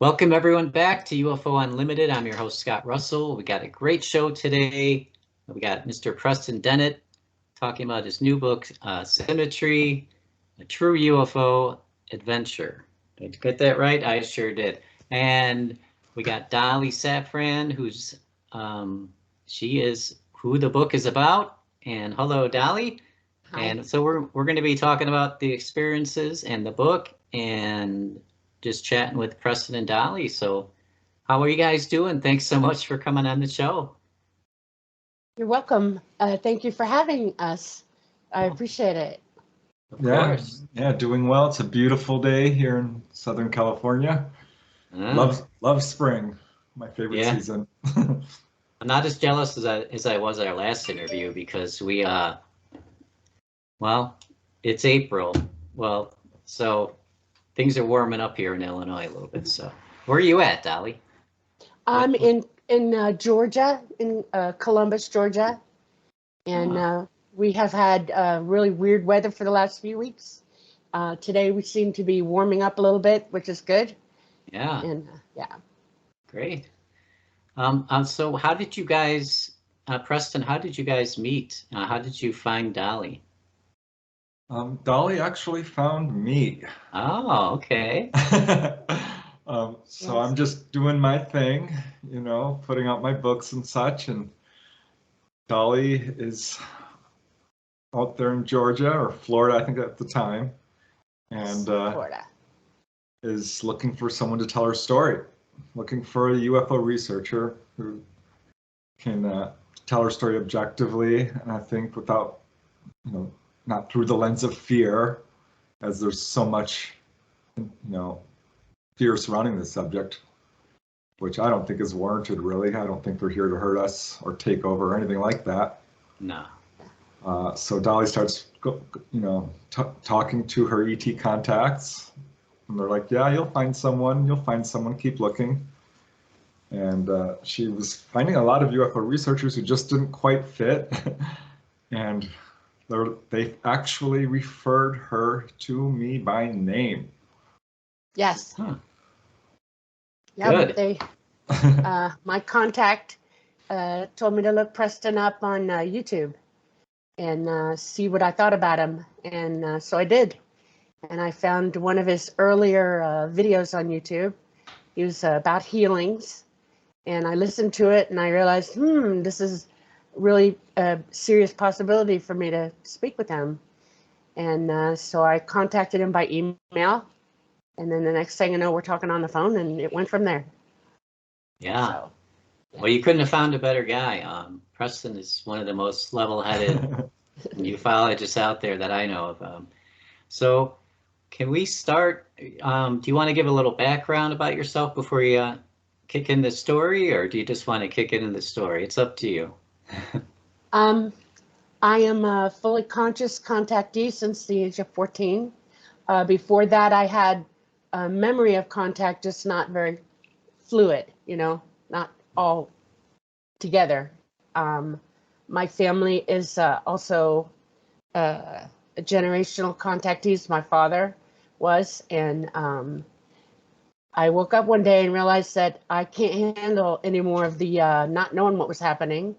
Welcome everyone back to UFO Unlimited. I'm your host, Scott Russell. We got a great show today. We got Mr. Preston Dennett talking about his new book, Symmetry, a true UFO adventure. Did I get that right? I sure did. And we got Dolly Safran, who's she is who the book is about. And hello, Dolly. Hi. And so we're going to be talking about the experiences and the book and just chatting with Preston and Dolly. So how are you guys doing? Thanks so much for coming on the show. You're welcome. Thank you for having us. I appreciate it. Of course. Yeah, doing well. It's a beautiful day here in Southern California. Love spring, my favorite season. I'm not as jealous as I was at our last interview because we, well, it's April. Well, so things are warming up here in Illinois a little bit. So where are you at, Dolly? I'm in Georgia, in Columbus, Georgia. And we have had really weird weather for the last few weeks. Today we seem to be warming up a little bit, which is good. Yeah. And yeah. Great. So how did you guys, Preston, how did you guys meet? How did you find Dolly? Dolly actually found me. Oh, okay. So I'm just doing my thing, you know, putting out my books and such, and Dolly is out there in Georgia or Florida, I think at the time, and Florida. is looking for someone to tell her story, looking for a UFO researcher who can tell her story objectively, and I think without, you know, not through the lens of fear, as there's so much, you know, fear surrounding this subject, which I don't think is warranted, really. I don't think they're here to hurt us or take over or anything like that. No. So Dolly starts, you know, talking to her ET contacts, and they're like, yeah, you'll find someone, keep looking. And she was finding a lot of UFO researchers who just didn't quite fit. And they actually referred her to me by name. Yes. Huh. Yeah, Good. my contact told me to look Preston up on YouTube and see what I thought about him. And so I did. And I found one of his earlier videos on YouTube. He was about healings. And I listened to it and I realized, this is really a serious possibility for me to speak with him. And so I contacted him by email. And then the next thing I know, we're talking on the phone, and it went from there. Yeah. So, yeah. Well, you couldn't have found a better guy. Preston is one of the most level-headed ufologists out there that I know of. So can we start? Do you want to give a little background about yourself before you kick in the story, or do you just want to kick it in the story? It's up to you. I am a fully conscious contactee since the age of 14. Before that, I had a memory of contact, just not very fluid, you know, not all together. My family is also generational contactees. My father was, and I woke up one day and realized that I can't handle any more of the not knowing what was happening.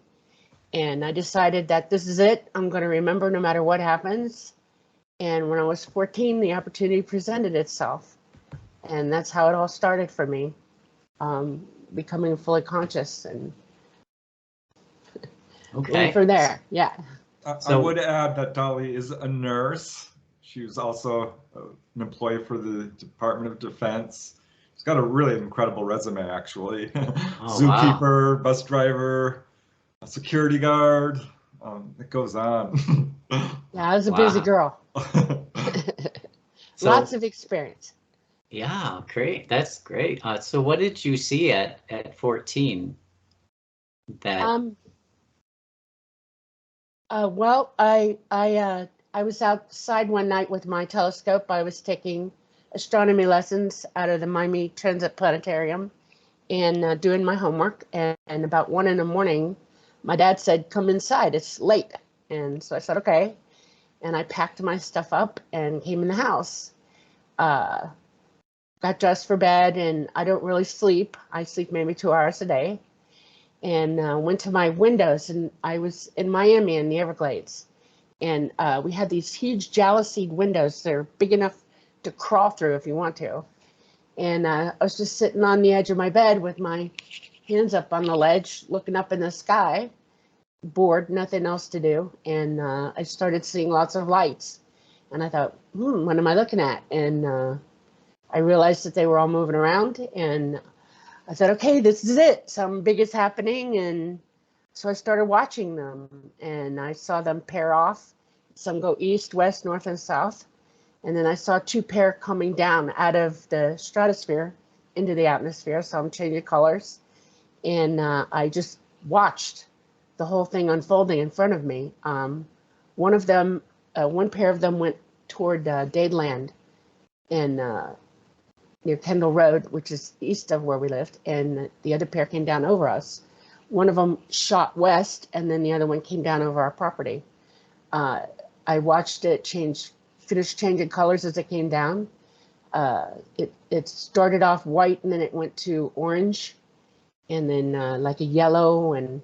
And I decided that this is it. I'm going to remember no matter what happens. And when I was 14, the opportunity presented itself. And that's how it all started for me, becoming fully conscious. And Okay. from there, yeah. I would add that Dolly is a nurse. She was also an employee for the Department of Defense. She's got a really incredible resume, actually. Zookeeper, bus driver, a security guard. It goes on. Yeah, I was a busy girl. Lots of experience. Yeah, great. That's great. So what did you see at 14? Well, I was outside one night with my telescope. I was taking astronomy lessons out of the Miami Transit Planetarium and doing my homework. And about 1 a.m, my dad said, "Come inside, it's late." And so I said, okay. And I packed my stuff up and came in the house. Got got dressed for bed, and I don't really sleep. I sleep maybe 2 hours a day. And went to my windows, and I was in Miami in the Everglades. And we had these huge jalousied windows. They're big enough to crawl through if you want to. And I was just sitting on the edge of my bed with my hands up on the ledge, looking up in the sky, bored, nothing else to do. And I started seeing lots of lights. And I thought, what am I looking at? And I realized that they were all moving around. And I thought, okay, this is it. Something big is happening. And so I started watching them. And I saw them pair off. Some go east, west, north, and south. And then I saw 2 pair coming down out of the stratosphere into the atmosphere. Saw them changing colors. And I just watched the whole thing unfolding in front of me. One pair of them went toward Dadeland and near Kendall Road, which is east of where we lived. And the other pair came down over us. One of them shot west, and then the other one came down over our property. I watched it finish changing colors as it came down. It started off white, and then it went to orange, and then like a yellow, and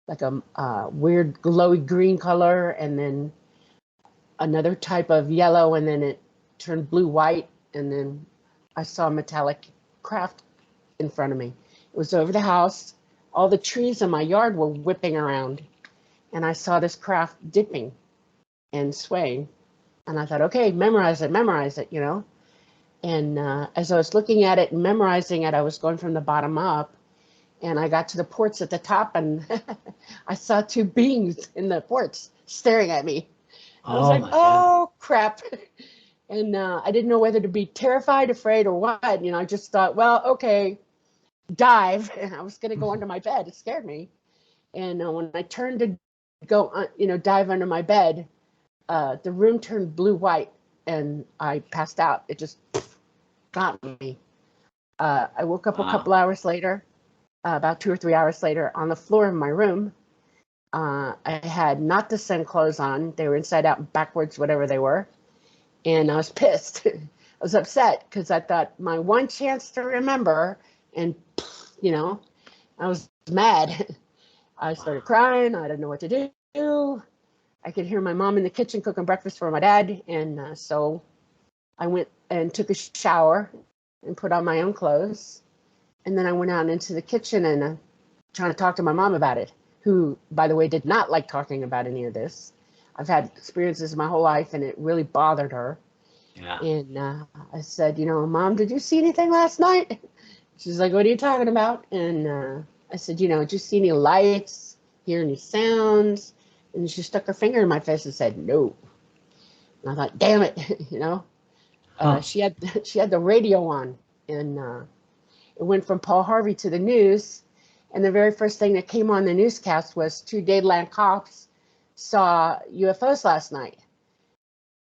like a weird glowy green color, and then another type of yellow, and then it turned blue-white, and then I saw a metallic craft in front of me. It was over the house. All the trees in my yard were whipping around, and I saw this craft dipping and swaying. And I thought, okay, memorize it, you know. And as I was looking at it and memorizing it, I was going from the bottom up, and I got to the ports at the top, and I saw 2 beings in the ports staring at me. I was like, oh, crap. And I didn't know whether to be terrified, afraid, or what. You know, I just thought, well, okay, dive. And I was going to go under my bed. It scared me. And when I turned to go, dive under my bed, the room turned blue-white, and I passed out. It just got me. I woke up a couple hours later, about 2 or 3 hours later, on the floor of my room. I had not the sun clothes on. They were inside out and backwards, whatever they were. And I was pissed. I was upset because I thought my one chance to remember, and, I was mad. I started crying. I didn't know what to do. I could hear my mom in the kitchen cooking breakfast for my dad. And so I went and took a shower and put on my own clothes. And then I went out into the kitchen and trying to talk to my mom about it, who, by the way, did not like talking about any of this. I've had experiences my whole life, and it really bothered her. Yeah. And I said, Mom, did you see anything last night? She's like, what are you talking about? And I said, did you see any lights, hear any sounds? And she stuck her finger in my face and said, no. And I thought, damn it, She had the radio on, and it went from Paul Harvey to the news. And the very first thing that came on the newscast was 2 Dadeland cops saw UFOs last night.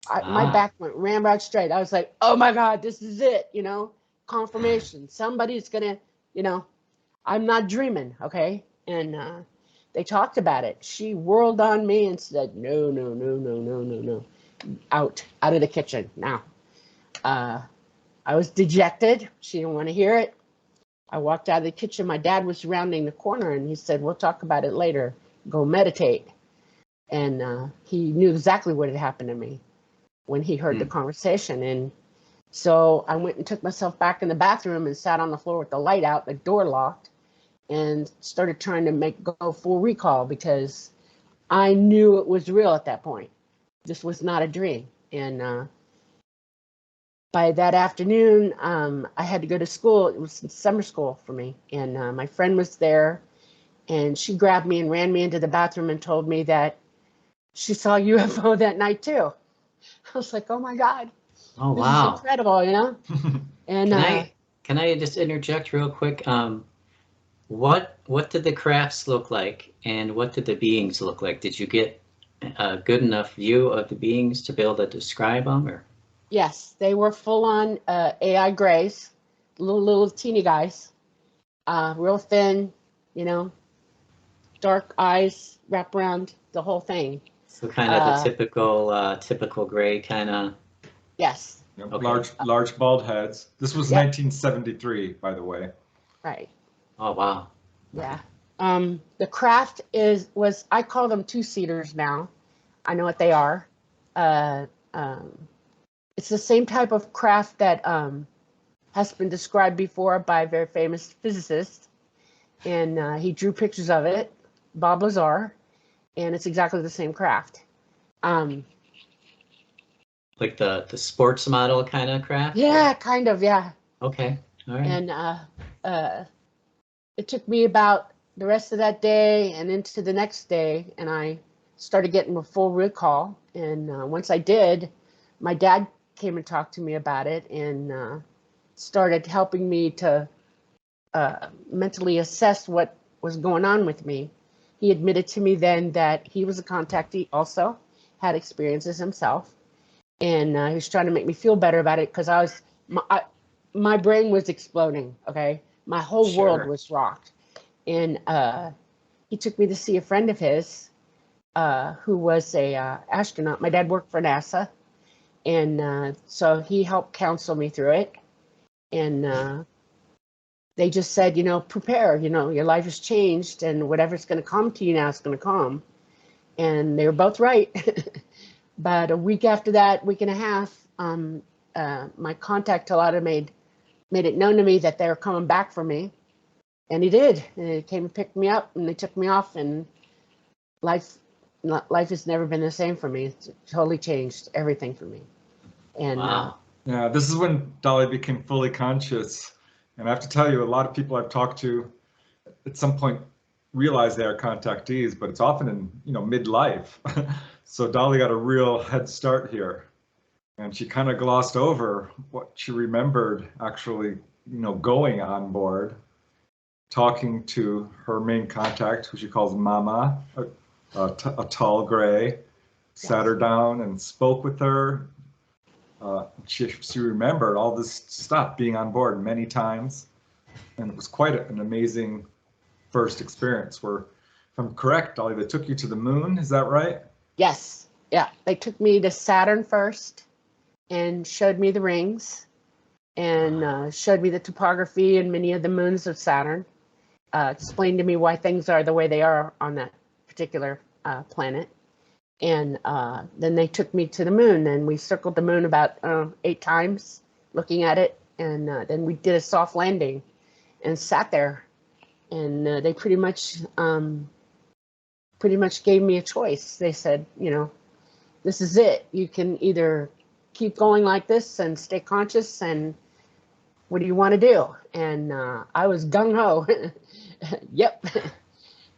My back went ramrod straight. I was like, oh my God, this is it, confirmation. Somebody's gonna, I'm not dreaming, okay? And they talked about it. She whirled on me and said, no, no, no, no, no, no, no. Out of the kitchen now. I was dejected. She didn't want to hear it. I walked out of the kitchen. My dad was rounding the corner, and he said, we'll talk about it later. Go meditate. And he knew exactly what had happened to me when he heard the conversation. And so I went and took myself back in the bathroom and sat on the floor with the light out, the door locked, and started trying to go full recall, because I knew it was real at that point. This was not a dream. And by that afternoon, I had to go to school. It was summer school for me. And my friend was there, and she grabbed me and ran me into the bathroom and told me that she saw a UFO that night too. I was like, oh my God. Oh, this wow. is incredible, And can I just interject real quick? What did the crafts look like, and what did the beings look like? Did you get a good enough view of the beings to be able to describe them, or? Yes, they were full on AI grays, little teeny guys, real thin, dark eyes, wrap around the whole thing. So kind of the typical gray kind of. Yes, Yep, Okay. large bald heads. This was Yep. 1973, by the way. Right. Oh, wow. Yeah. The craft was I call them two-seaters now. I know what they are. Uh, it's the same type of craft that has been described before by a very famous physicist, and he drew pictures of it, Bob Lazar, and it's exactly the same craft. Like the sports model kind of craft? Yeah, kind of, yeah. Okay. All right. And it took me about the rest of that day and into the next day, and I started getting a full recall. And once I did, my dad came and talked to me about it and started helping me to mentally assess what was going on with me. He admitted to me then that he was a contactee also, had experiences himself, and he was trying to make me feel better about it because my brain was exploding. Okay, my whole world Sure. was rocked, and he took me to see a friend of his who was a astronaut. My dad worked for NASA, and so he helped counsel me through it. And they just said, prepare. Your life has changed, and whatever's going to come to you now is going to come. And they were both right. But a week after that, week and a half, my contact Talata made it known to me that they were coming back for me, and he did. And they came and picked me up, and they took me off, and life has never been the same for me. It's totally changed everything for me. And Wow. Yeah, this is when Dolly became fully conscious. And I have to tell you, a lot of people I've talked to at some point realize they are contactees, but it's often in, midlife. So Dolly got a real head start here. And she kind of glossed over what she remembered actually, going on board, talking to her main contact, who she calls Mama, a tall gray, sat her down and spoke with her. She remembered all this stuff, being on board many times, and it was quite an amazing first experience. Where, if I'm correct, Dolly, they took you to the moon. Is that right? yes, yeah, they took me to Saturn first and showed me the rings and showed me the topography and many of the moons of Saturn. Explained to me why things are the way they are on that particular planet. And then they took me to the moon, and we circled the moon about 8 times looking at it. And then we did a soft landing and sat there. And they pretty much gave me a choice. They said, this is it. You can either keep going like this and stay conscious, and what do you want to do? And I was gung-ho. Yep.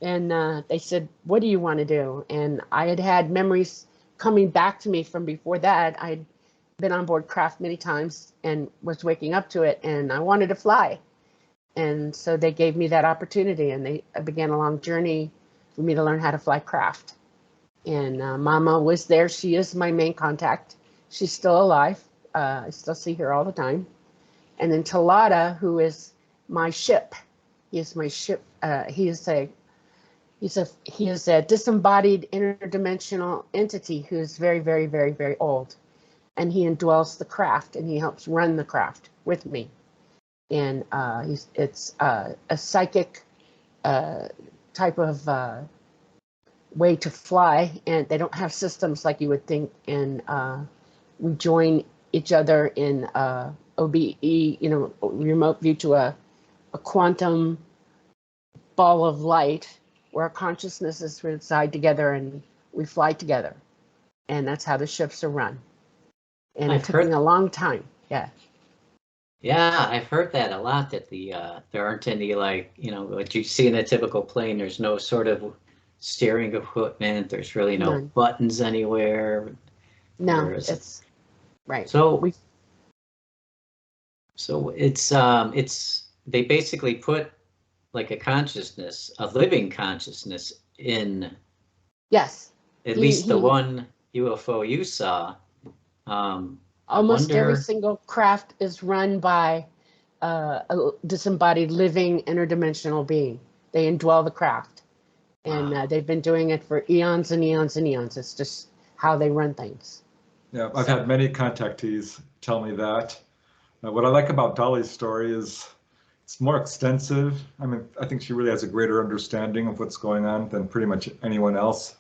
And they said, what do you want to do? And I had memories coming back to me from before that. I'd been on board craft many times and was waking up to it, and I wanted to fly. And so they gave me that opportunity, and I began a long journey for me to learn how to fly craft. And Mama was there. She is my main contact. She's still alive. I still see her all the time. And then Talata, who is my ship. He is my ship. He is a disembodied interdimensional entity who is very, very, very, very old. And he indwells the craft, and he helps run the craft with me. And it's a psychic type of way to fly, and they don't have systems like you would think. And we join each other in OBE, remote view to a quantum ball of light where our consciousnesses reside together and we fly together. And that's how the ships are run. And it took me a long time. Yeah. Yeah, I've heard that a lot, that there aren't any, what you see in a typical plane. There's no sort of steering equipment. There's really no buttons anywhere. No, it's right. So it's they basically put like a living consciousness in. Yes. At least the one UFO you saw. Almost every single craft is run by a disembodied living interdimensional being. They indwell the craft. And they've been doing it for eons and eons and eons. It's just how they run things. Yeah, I've had many contactees tell me that. What I like about Dolly's story is it's more extensive. I mean, I think she really has a greater understanding of what's going on than pretty much anyone else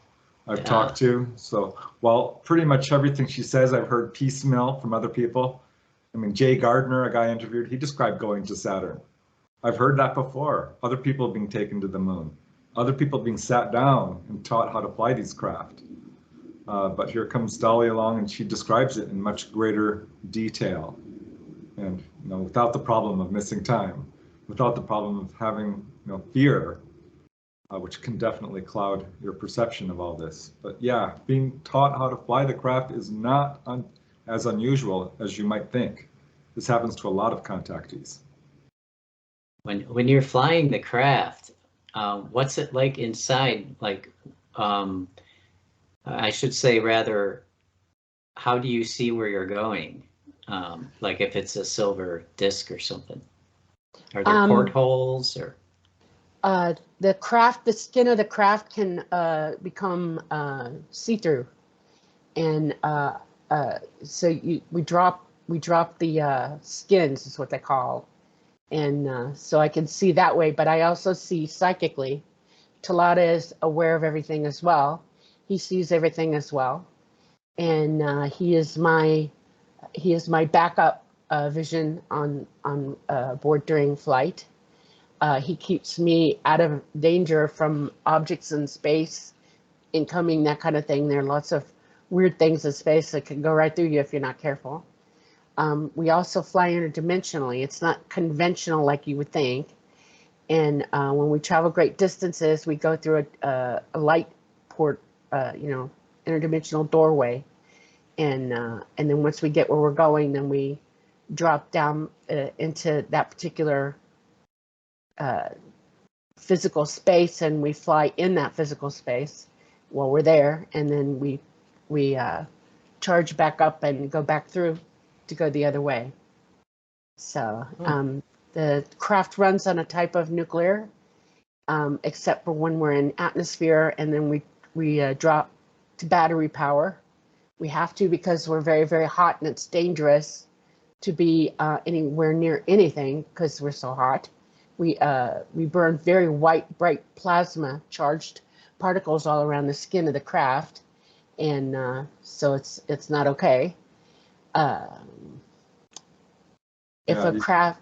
I've talked to. So while pretty much everything she says I've heard piecemeal from other people. I mean, Jay Gardner, a guy I interviewed, he described going to Saturn. I've heard that before. Other people being taken to the moon. Other people being sat down and taught how to fly these craft. But here comes Dolly along and she describes it in much greater detail. And without the problem of missing time, without the problem of having fear, which can definitely cloud your perception of all this. But yeah, being taught how to fly the craft is not as unusual as you might think. This happens to a lot of contactees. When you're flying the craft, what's it like inside? Like, I should say rather, how do you see where you're going? Like if it's a silver disc or something. Are there portholes or? The skin of the craft can become see-through, and so we drop the skins is what they call, and so I can see that way. But I also see psychically. Talata is aware of everything as well. He sees everything as well, and he is my backup vision on board during flight. He keeps me out of danger from objects in space, incoming, that kind of thing. There are lots of weird things in space that can go right through you if you're not careful. We also fly interdimensionally. It's not conventional like you would think. And when we travel great distances, we go through a light port, interdimensional doorway. And then once we get where we're going, then we drop down into that particular physical space, and we fly in that physical space while we're there, and then we charge back up and go back through to go the other way. So the craft runs on a type of nuclear, except for when we're in atmosphere, and then we drop to battery power. We have to because we're very, very hot, and it's dangerous to be anywhere near anything because we're so hot. We burn very white, bright plasma charged particles all around the skin of the craft, and so it's not okay. If a craft,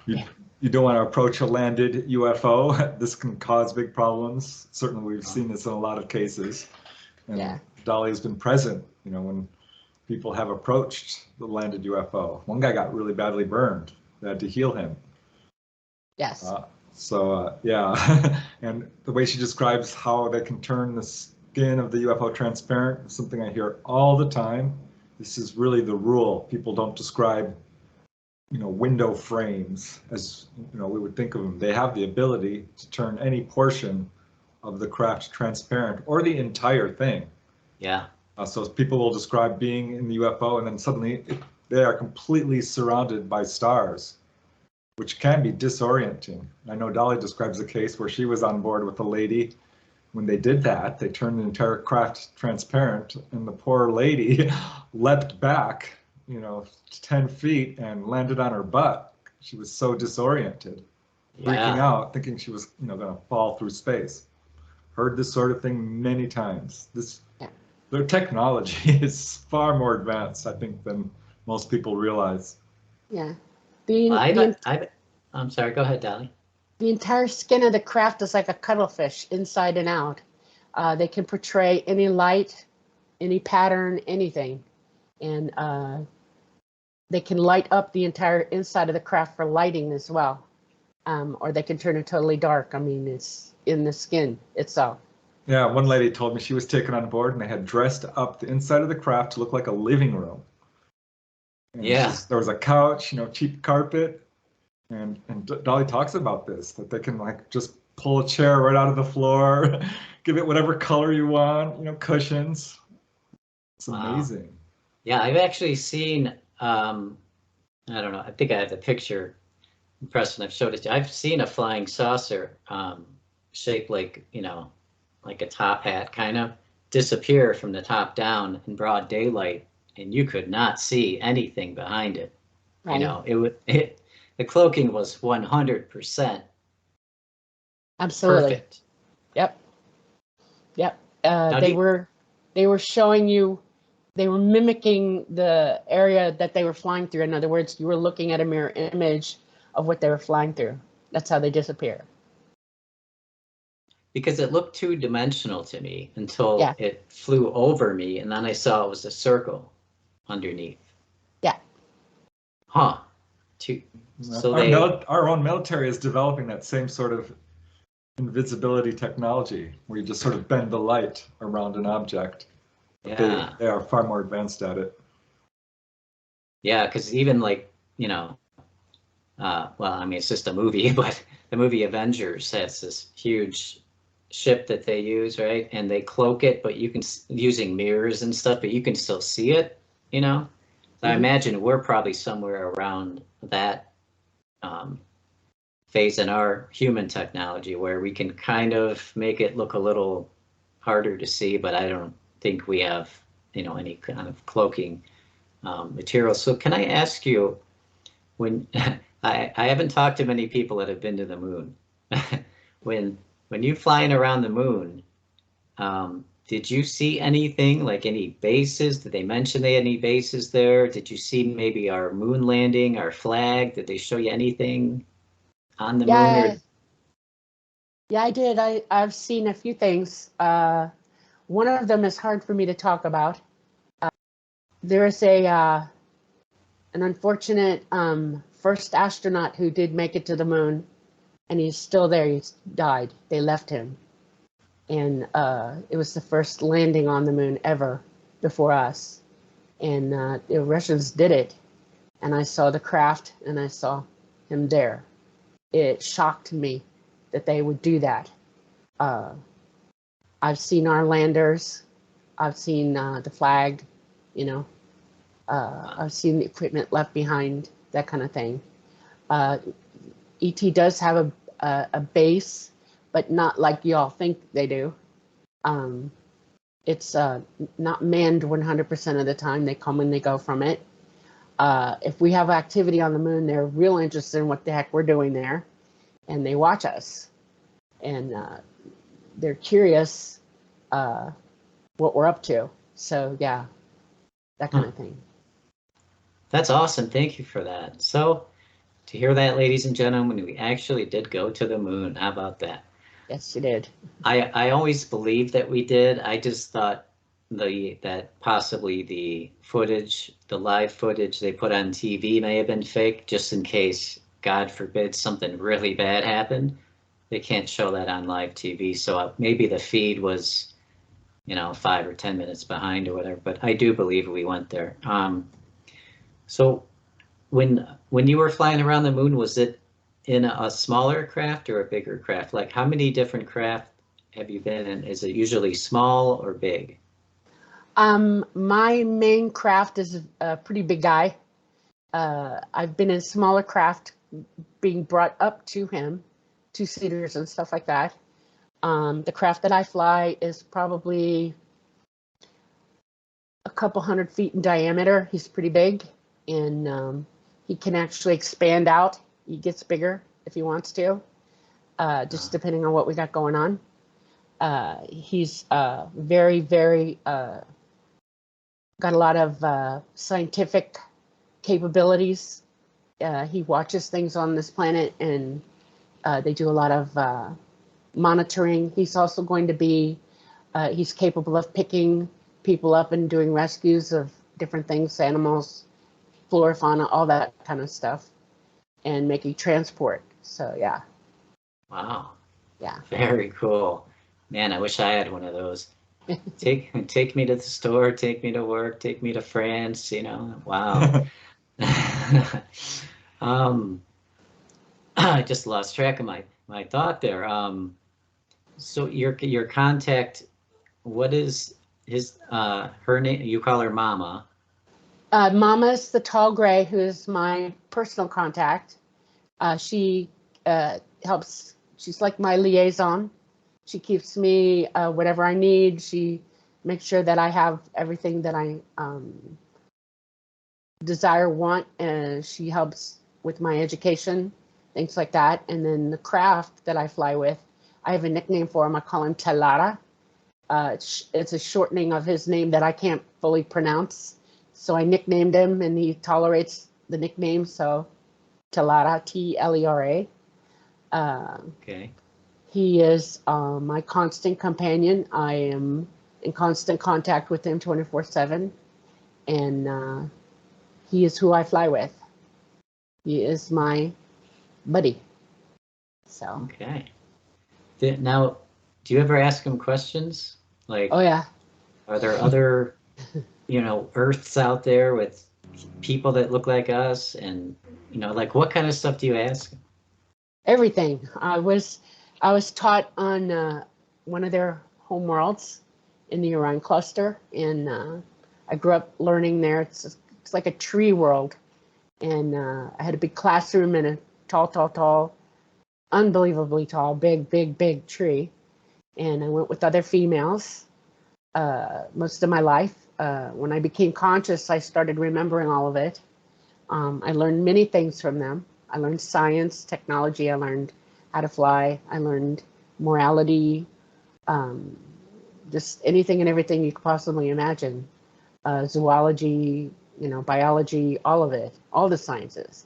you don't want to approach a landed UFO. This can cause big problems. Certainly, we've seen this in a lot of cases. And Dolly has been present, when people have approached the landed UFO. One guy got really badly burned. They had to heal him. Yes. Yeah. And the way she describes how they can turn the skin of the UFO transparent is something I hear all the time. This is really the rule. People don't describe, window frames as, we would think of them. They have the ability to turn any portion of the craft transparent or the entire thing. Yeah. So people will describe being in the UFO and then suddenly they are completely surrounded by stars, which can be disorienting. I know Dolly describes a case where she was on board with a lady. When they did that, they turned the entire craft transparent, and the poor lady leapt back, 10 feet and landed on her butt. She was so disoriented, freaking out, thinking she was, going to fall through space. Heard this sort of thing many times. Their technology is far more advanced, I think, than most people realize. Yeah. I'm sorry, go ahead, Dolly. The entire skin of the craft is like a cuttlefish, inside and out. They can portray any light, any pattern, anything. And they can light up the entire inside of the craft for lighting as well. Or they can turn it totally dark. I mean, it's in the skin itself. Yeah, one lady told me she was taken on board and they had dressed up the inside of the craft to look like a living room. And there was a couch, cheap carpet. And Dolly talks about this, that they can just pull a chair right out of the floor, give it whatever color you want, cushions. It's amazing. Yeah, I've actually seen, I don't know, I think I have the picture, Preston, I've showed it to you. I've seen a flying saucer shaped like, like a top hat kind of disappear from the top down in broad daylight and you could not see anything behind it. Right. You know, the cloaking was 100% Absolutely. perfect. Yep. Yep. Now, They were showing you, they were mimicking the area that they were flying through. In other words, you were looking at a mirror image of what they were flying through. That's how they disappear. because it looked two-dimensional to me until Yeah. it flew over me, and then I saw it was a circle underneath. Yeah. Huh. So our own military is developing that same sort of invisibility technology, where you just sort of bend the light around an object. But yeah. they are far more advanced at it. Yeah, because even like, you know, well, I mean, it's just a movie, but the movie Avengers has this huge ship that they use, right? And they cloak it, but you can, using mirrors and stuff, but you can still see it, you know? So I imagine we're probably somewhere around that phase in our human technology where we can kind of make it look a little harder to see, but I don't think we have, you know, any kind of cloaking material. So can I ask you, when I haven't talked to many people that have been to the moon, when you flying around the moon, did you see anything, like any bases? Did they mention they had any bases there? Did you see maybe our moon landing, our flag? Did they show you anything on the moon? Or... Yeah, I did. I've seen a few things. One of them is hard for me to talk about. There is an unfortunate first astronaut who did make it to the moon, and he's still there. He's died. They left him. And it was the first landing on the moon ever before us. And the Russians did it. And I saw the craft, and I saw him there. It shocked me that they would do that. I've seen our landers. I've seen the flag, you know. I've seen the equipment left behind, that kind of thing. ET does have a base, but not like y'all think they do. It's not manned 100% of the time. They come and they go from it. If we have activity on the moon, they're real interested in what the heck we're doing there, and they watch us, and they're curious what we're up to. So yeah, that kind of thing. That's awesome. Thank you for that. So to hear that, ladies and gentlemen, we actually did go to the moon. How about that? Yes, you did. I always believed that we did. I just thought that possibly the footage, the live footage they put on TV may have been fake, just in case, God forbid, something really bad happened. They can't show that on live TV, so maybe the feed was, you know, 5 or 10 minutes behind or whatever. But I do believe we went there. So when you were flying around the moon, was it in a smaller craft or a bigger craft? Like, how many different craft have you been in? Is it usually small or big? My main craft is a pretty big guy. I've been in smaller craft being brought up to him, 2-seaters and stuff like that. The craft that I fly is probably a couple 100 feet in diameter. He's pretty big, and he can actually expand out. He gets bigger if he wants to, just depending on what we got going on. He's very, very, got a lot of scientific capabilities. He watches things on this planet, and they do a lot of monitoring. He's also going to be, he's capable of picking people up and doing rescues of different things, animals, flora, fauna, all that kind of stuff, and making transport. So yeah. Wow. Yeah. Very cool. Man, I wish I had one of those. Take me to the store, take me to work, take me to France, you know. Wow. I just lost track of my thought there. So your contact, what is his her name? You call her Mama. Mama's the tall gray, who is my personal contact. She helps. She's like my liaison. She keeps me whatever I need. She makes sure that I have everything that I desire, want. She helps with my education, things like that. And then the craft that I fly with, I have a nickname for him. I call him Talara. It's a shortening of his name that I can't fully pronounce. So I nicknamed him, and he tolerates the nickname. So Talara, T-L-E-R-A. Okay. He is my constant companion. I am in constant contact with him 24/7. And he is who I fly with. He is my buddy. So. Okay. Now, do you ever ask him questions? Like, Oh yeah. are there other, Earths out there with people that look like us? And, like, what kind of stuff do you ask him? Everything. I was taught on one of their home worlds in the Orion cluster, and I grew up learning there. It's like a tree world, and I had a big classroom and a tall, unbelievably tall, big tree. And I went with other females most of my life. When I became conscious, I started remembering all of it. I learned many things from them. I learned science, technology. I learned how to fly. I learned morality, just anything and everything you could possibly imagine. Zoology, biology, all of it, all the sciences.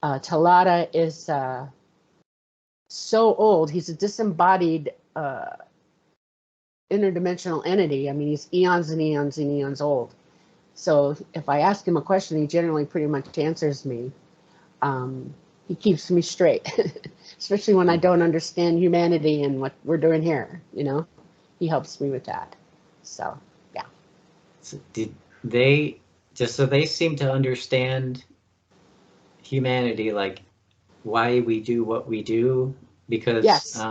Talata is so old. He's a disembodied interdimensional entity. I mean, he's eons and eons and eons old. So if I ask him a question, he generally pretty much answers me. He keeps me straight, especially when I don't understand humanity and what we're doing here. He helps me with that. So, yeah. So they seem to understand humanity, like why we do what we do? Because, yes.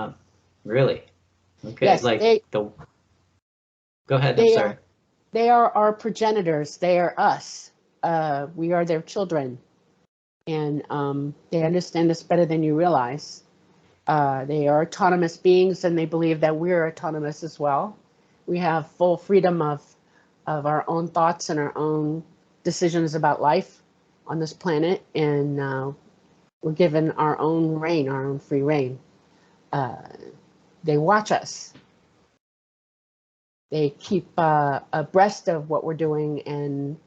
Really? Okay. Yes, Go ahead. I'm sorry. They are our progenitors. They are us. We are their children. And they understand us better than you realize. They are autonomous beings, and they believe that we're autonomous as well. We have full freedom of our own thoughts and our own decisions about life on this planet, and we're given our own reign, our own free reign. They watch us. They keep abreast of what we're doing and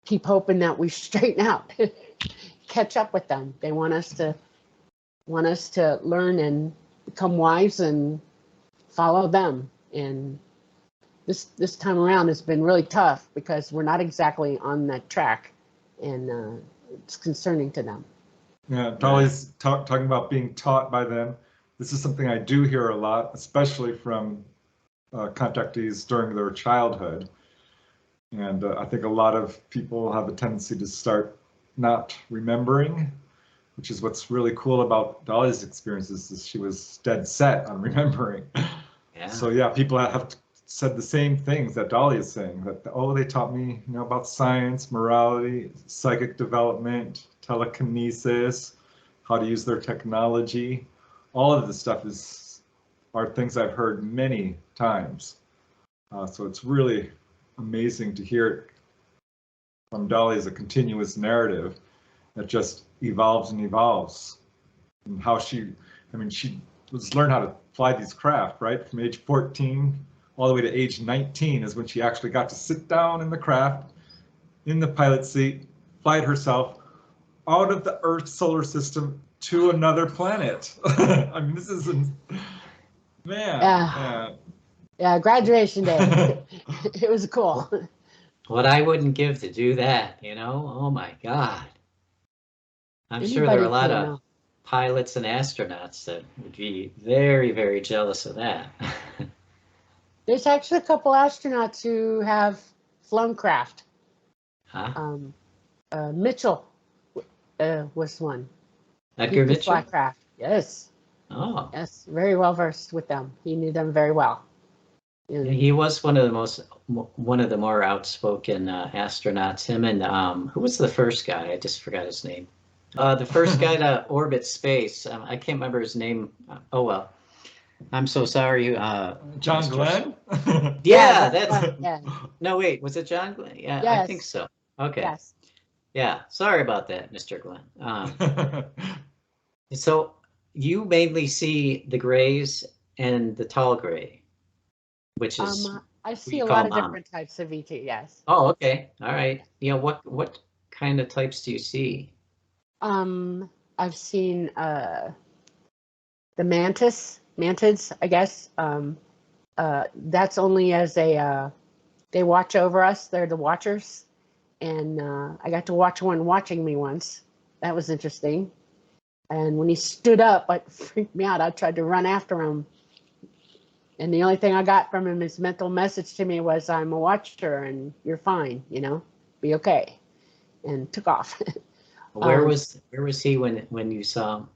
keep hoping that we straighten out, catch up with them. They want us to learn and become wise and follow them. And this time around has been really tough because we're not exactly on that track, and it's concerning to them. Yeah, Dolly's talking about being taught by them. This is something I do hear a lot, especially from contactees during their childhood. And I think a lot of people have a tendency to start not remembering, which is what's really cool about Dolly's experiences, is she was dead set on remembering. Yeah. So yeah, people have said the same things that Dolly is saying, that, they taught me, about science, morality, psychic development, telekinesis, how to use their technology. All of this stuff are things I've heard many times. So it's really amazing to hear it from Dolly as a continuous narrative that just evolves and evolves. And how she was learned how to fly these craft, right? From age 14 all the way to age 19 is when she actually got to sit down in the craft, in the pilot seat, fly it herself out of the Earth solar system to another planet. I mean, this is, man. Yeah, graduation day. It was cool. What I wouldn't give to do that, Oh my God. I'm sure there are a lot of pilots and astronauts that would be very, very jealous of that. There's actually a couple astronauts who have flown craft. Huh? Mitchell was one. Edgar Mitchell? Fly craft. Yes. Oh. Yes, very well versed with them. He knew them very well. Yeah, he was one of the more outspoken astronauts. Him and who was the first guy? I just forgot his name. The first guy to orbit space. I can't remember his name. Oh well. I'm so sorry. John Mr. Glenn? Yeah, that's that's. right, yeah. No, wait, was it John Glenn? Yeah, I think Yes. so. Okay. Yes. Yeah, sorry about that, Mr. Glenn. So you mainly see the grays and the tall gray, which is I what see you a lot call of mom. different types of ET. Yes. Oh, okay. All right. You know, what kind of types do you see? I've seen the mantids, I guess. That's only as they watch over us. They're the watchers, and I got to watch one watching me once. That was interesting. And when he stood up, it freaked me out. I tried to run after him, and the only thing I got from him, his mental message to me was, "I'm a watcher, and you're fine. You know, be okay," and took off. Where was he when you saw him?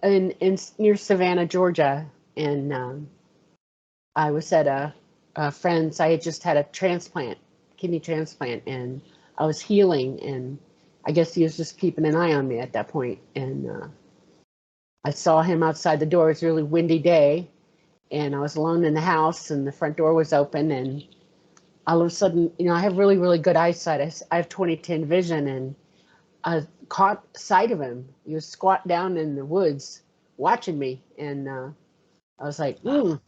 in near Savannah, Georgia, and I was at a friend's. I had just had a kidney transplant, and I was healing, and I guess he was just keeping an eye on me at that point. And I saw him outside the door. It was a really windy day, and I was alone in the house, and the front door was open, and all of a sudden, you know, I have really, really good eyesight. I have 20/10 vision, and I caught sight of him. He was squat down in the woods watching me, and I was like, And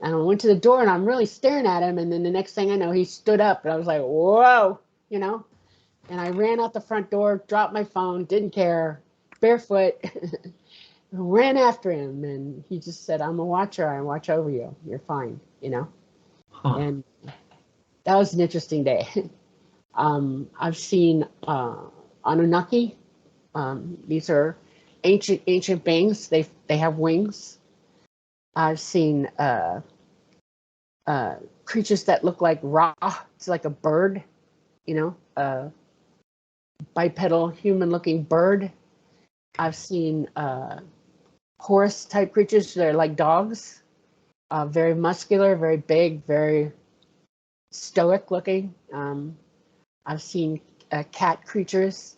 I went to the door, and I'm really staring at him, and then the next thing I know, he stood up, and I was like, whoa, you know? And I ran out the front door, dropped my phone, didn't care, barefoot, ran after him, and he just said, "I'm a watcher. I watch over you. You're fine," you know? Huh. And that was an interesting day. I've seen Anunnaki. These are ancient beings. They have wings. I've seen creatures that look like Ra. It's like a bird, you know, a bipedal human-looking bird. I've seen Horus type creatures. They're like dogs, very muscular, very big, very stoic looking. I've seen cat creatures.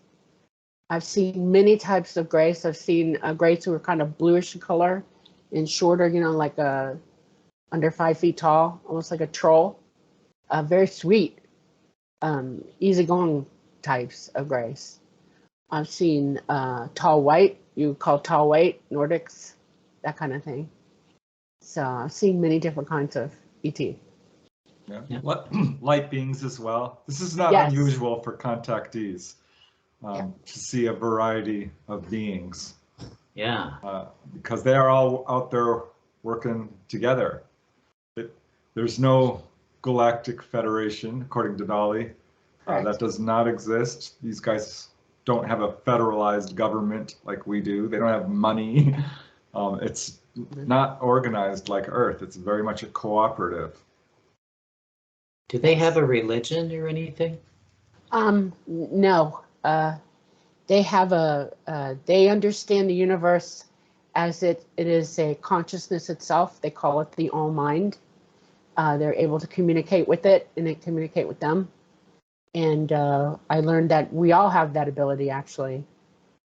I've seen many types of grays. I've seen grays who are kind of bluish in color and shorter, you know, like under 5 feet tall, almost like a troll. Very sweet, easygoing types of grays. I've seen tall white, you call tall white, Nordics, that kind of thing. So I've seen many different kinds of ET. Yeah. Light beings as well. This is not Yes. unusual for contactees to see a variety of beings. Yeah. Because they are all out there working together. There's no galactic federation, according to Dolly. That does not exist. These guys don't have a federalized government like we do. They don't have money. It's not organized like Earth. It's very much a cooperative. Do they have a religion or anything? No. They have they understand the universe as it is a consciousness itself. They call it the all mind. They're able to communicate with it, and it communicate with them. And I learned that we all have that ability, actually.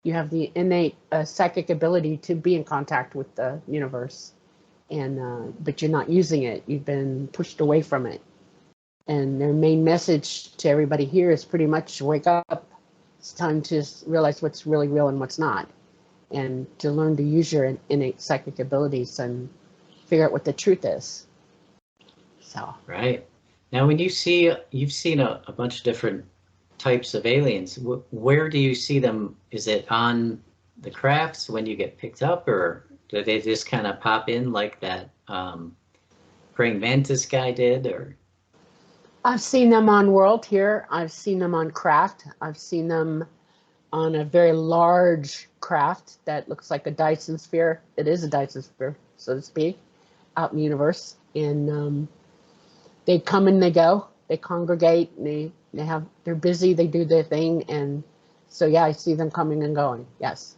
You have the innate psychic ability to be in contact with the universe, but you're not using it. You've been pushed away from it. And their main message to everybody here is pretty much wake up. It's time to realize what's really real and what's not, and to learn to use your innate psychic abilities and figure out what the truth is. So. Right. Now, when you've seen a bunch of different types of aliens, where do you see them? Is it on the crafts when you get picked up, or do they just kind of pop in like that praying mantis guy did? Or I've seen them on World here. I've seen them on craft. I've seen them on a very large craft that looks like a Dyson sphere. It is a Dyson sphere, so to speak, out in the universe. And they come and they go. They congregate. And they're busy. They do their thing. And so yeah, I see them coming and going. Yes.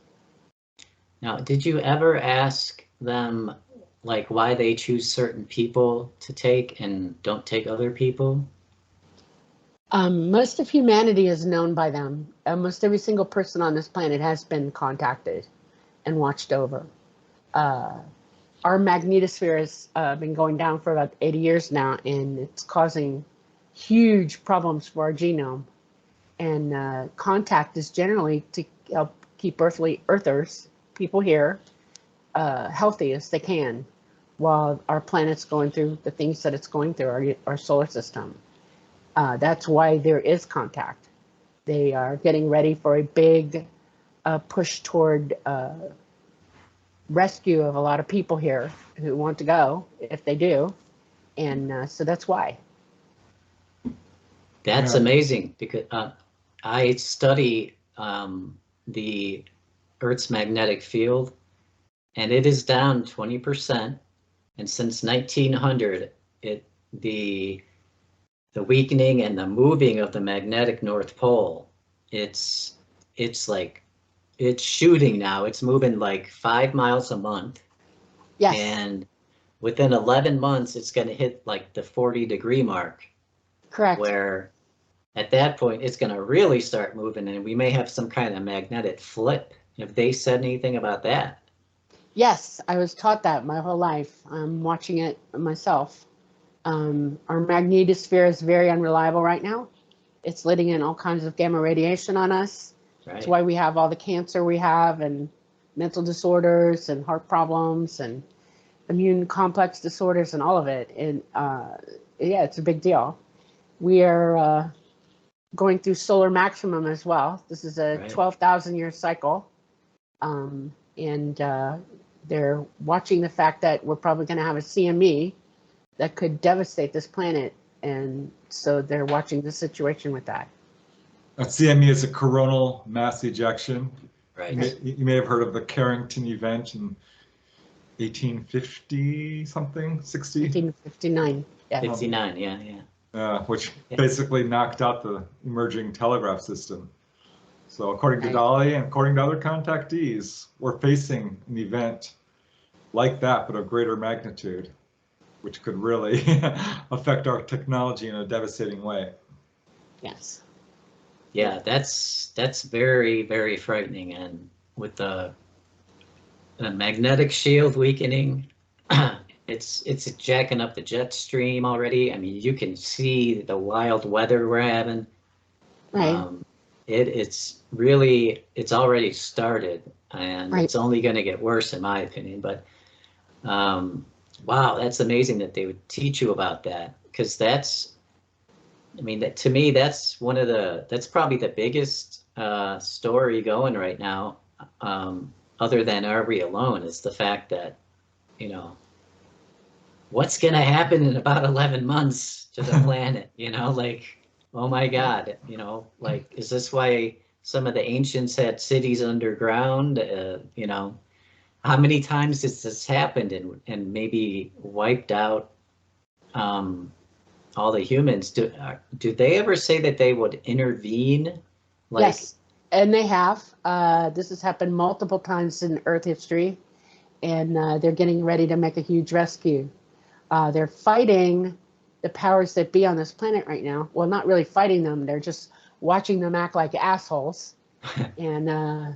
now, did you ever ask them like why they choose certain people to take and don't take other people? Most of humanity is known by them. Almost every single person on this planet has been contacted and watched over. our magnetosphere has been going down for about 80 years now, and it's causing huge problems for our genome. And contact is generally to help keep earthers, people here, healthy as they can, while our planet's going through the things that it's going through, our solar system. That's why there is contact. They are getting ready for a big push toward rescue of a lot of people here who want to go, if they do. And so that's why. That's amazing, because I study the Earth's magnetic field, and it is down 20%. And since 1900, the weakening and the moving of the magnetic North Pole, it's shooting now. It's moving like 5 miles a month. Yes. And within 11 months, it's going to hit like the 40-degree mark. Correct. Where at that point, it's going to really start moving, and we may have some kind of magnetic flip. Have they said anything about that? Yes, I was taught that my whole life. I'm watching it myself. Our magnetosphere is very unreliable right now. It's letting in all kinds of gamma radiation on us. Right. That's why we have all the cancer we have, and mental disorders, and heart problems, and immune complex disorders, and all of it. And yeah, it's a big deal. We are going through solar maximum as well. This is a 12,000-year cycle. And they're watching the fact that we're probably going to have a CME that could devastate this planet. And so they're watching the situation with that. A CME is a coronal mass ejection. Right. You may have heard of the Carrington event in 1850 something, 60? 1859. Yeah. 59, yeah. Which basically knocked out the emerging telegraph system. So according to Dolly and according to other contactees, we're facing an event like that, but of greater magnitude, which could really affect our technology in a devastating way. Yes. Yeah, that's very, very frightening. And with the magnetic shield weakening, it's jacking up the jet stream already. I mean, you can see the wild weather we're having. Right. It's already started, and it's only going to get worse, in my opinion. But wow, that's amazing that they would teach you about that, because I mean, to me, that's probably the biggest story going right now, other than Are We Alone, is the fact that, what's going to happen in about 11 months to the planet, like, oh my God, like, is this why some of the ancients had cities underground? How many times has this happened and maybe wiped out all the humans? Do they ever say that they would intervene? Yes, and they have. This has happened multiple times in Earth history, and they're getting ready to make a huge rescue. They're fighting the powers that be on this planet right now. Well, not really fighting them. They're just watching them act like assholes. And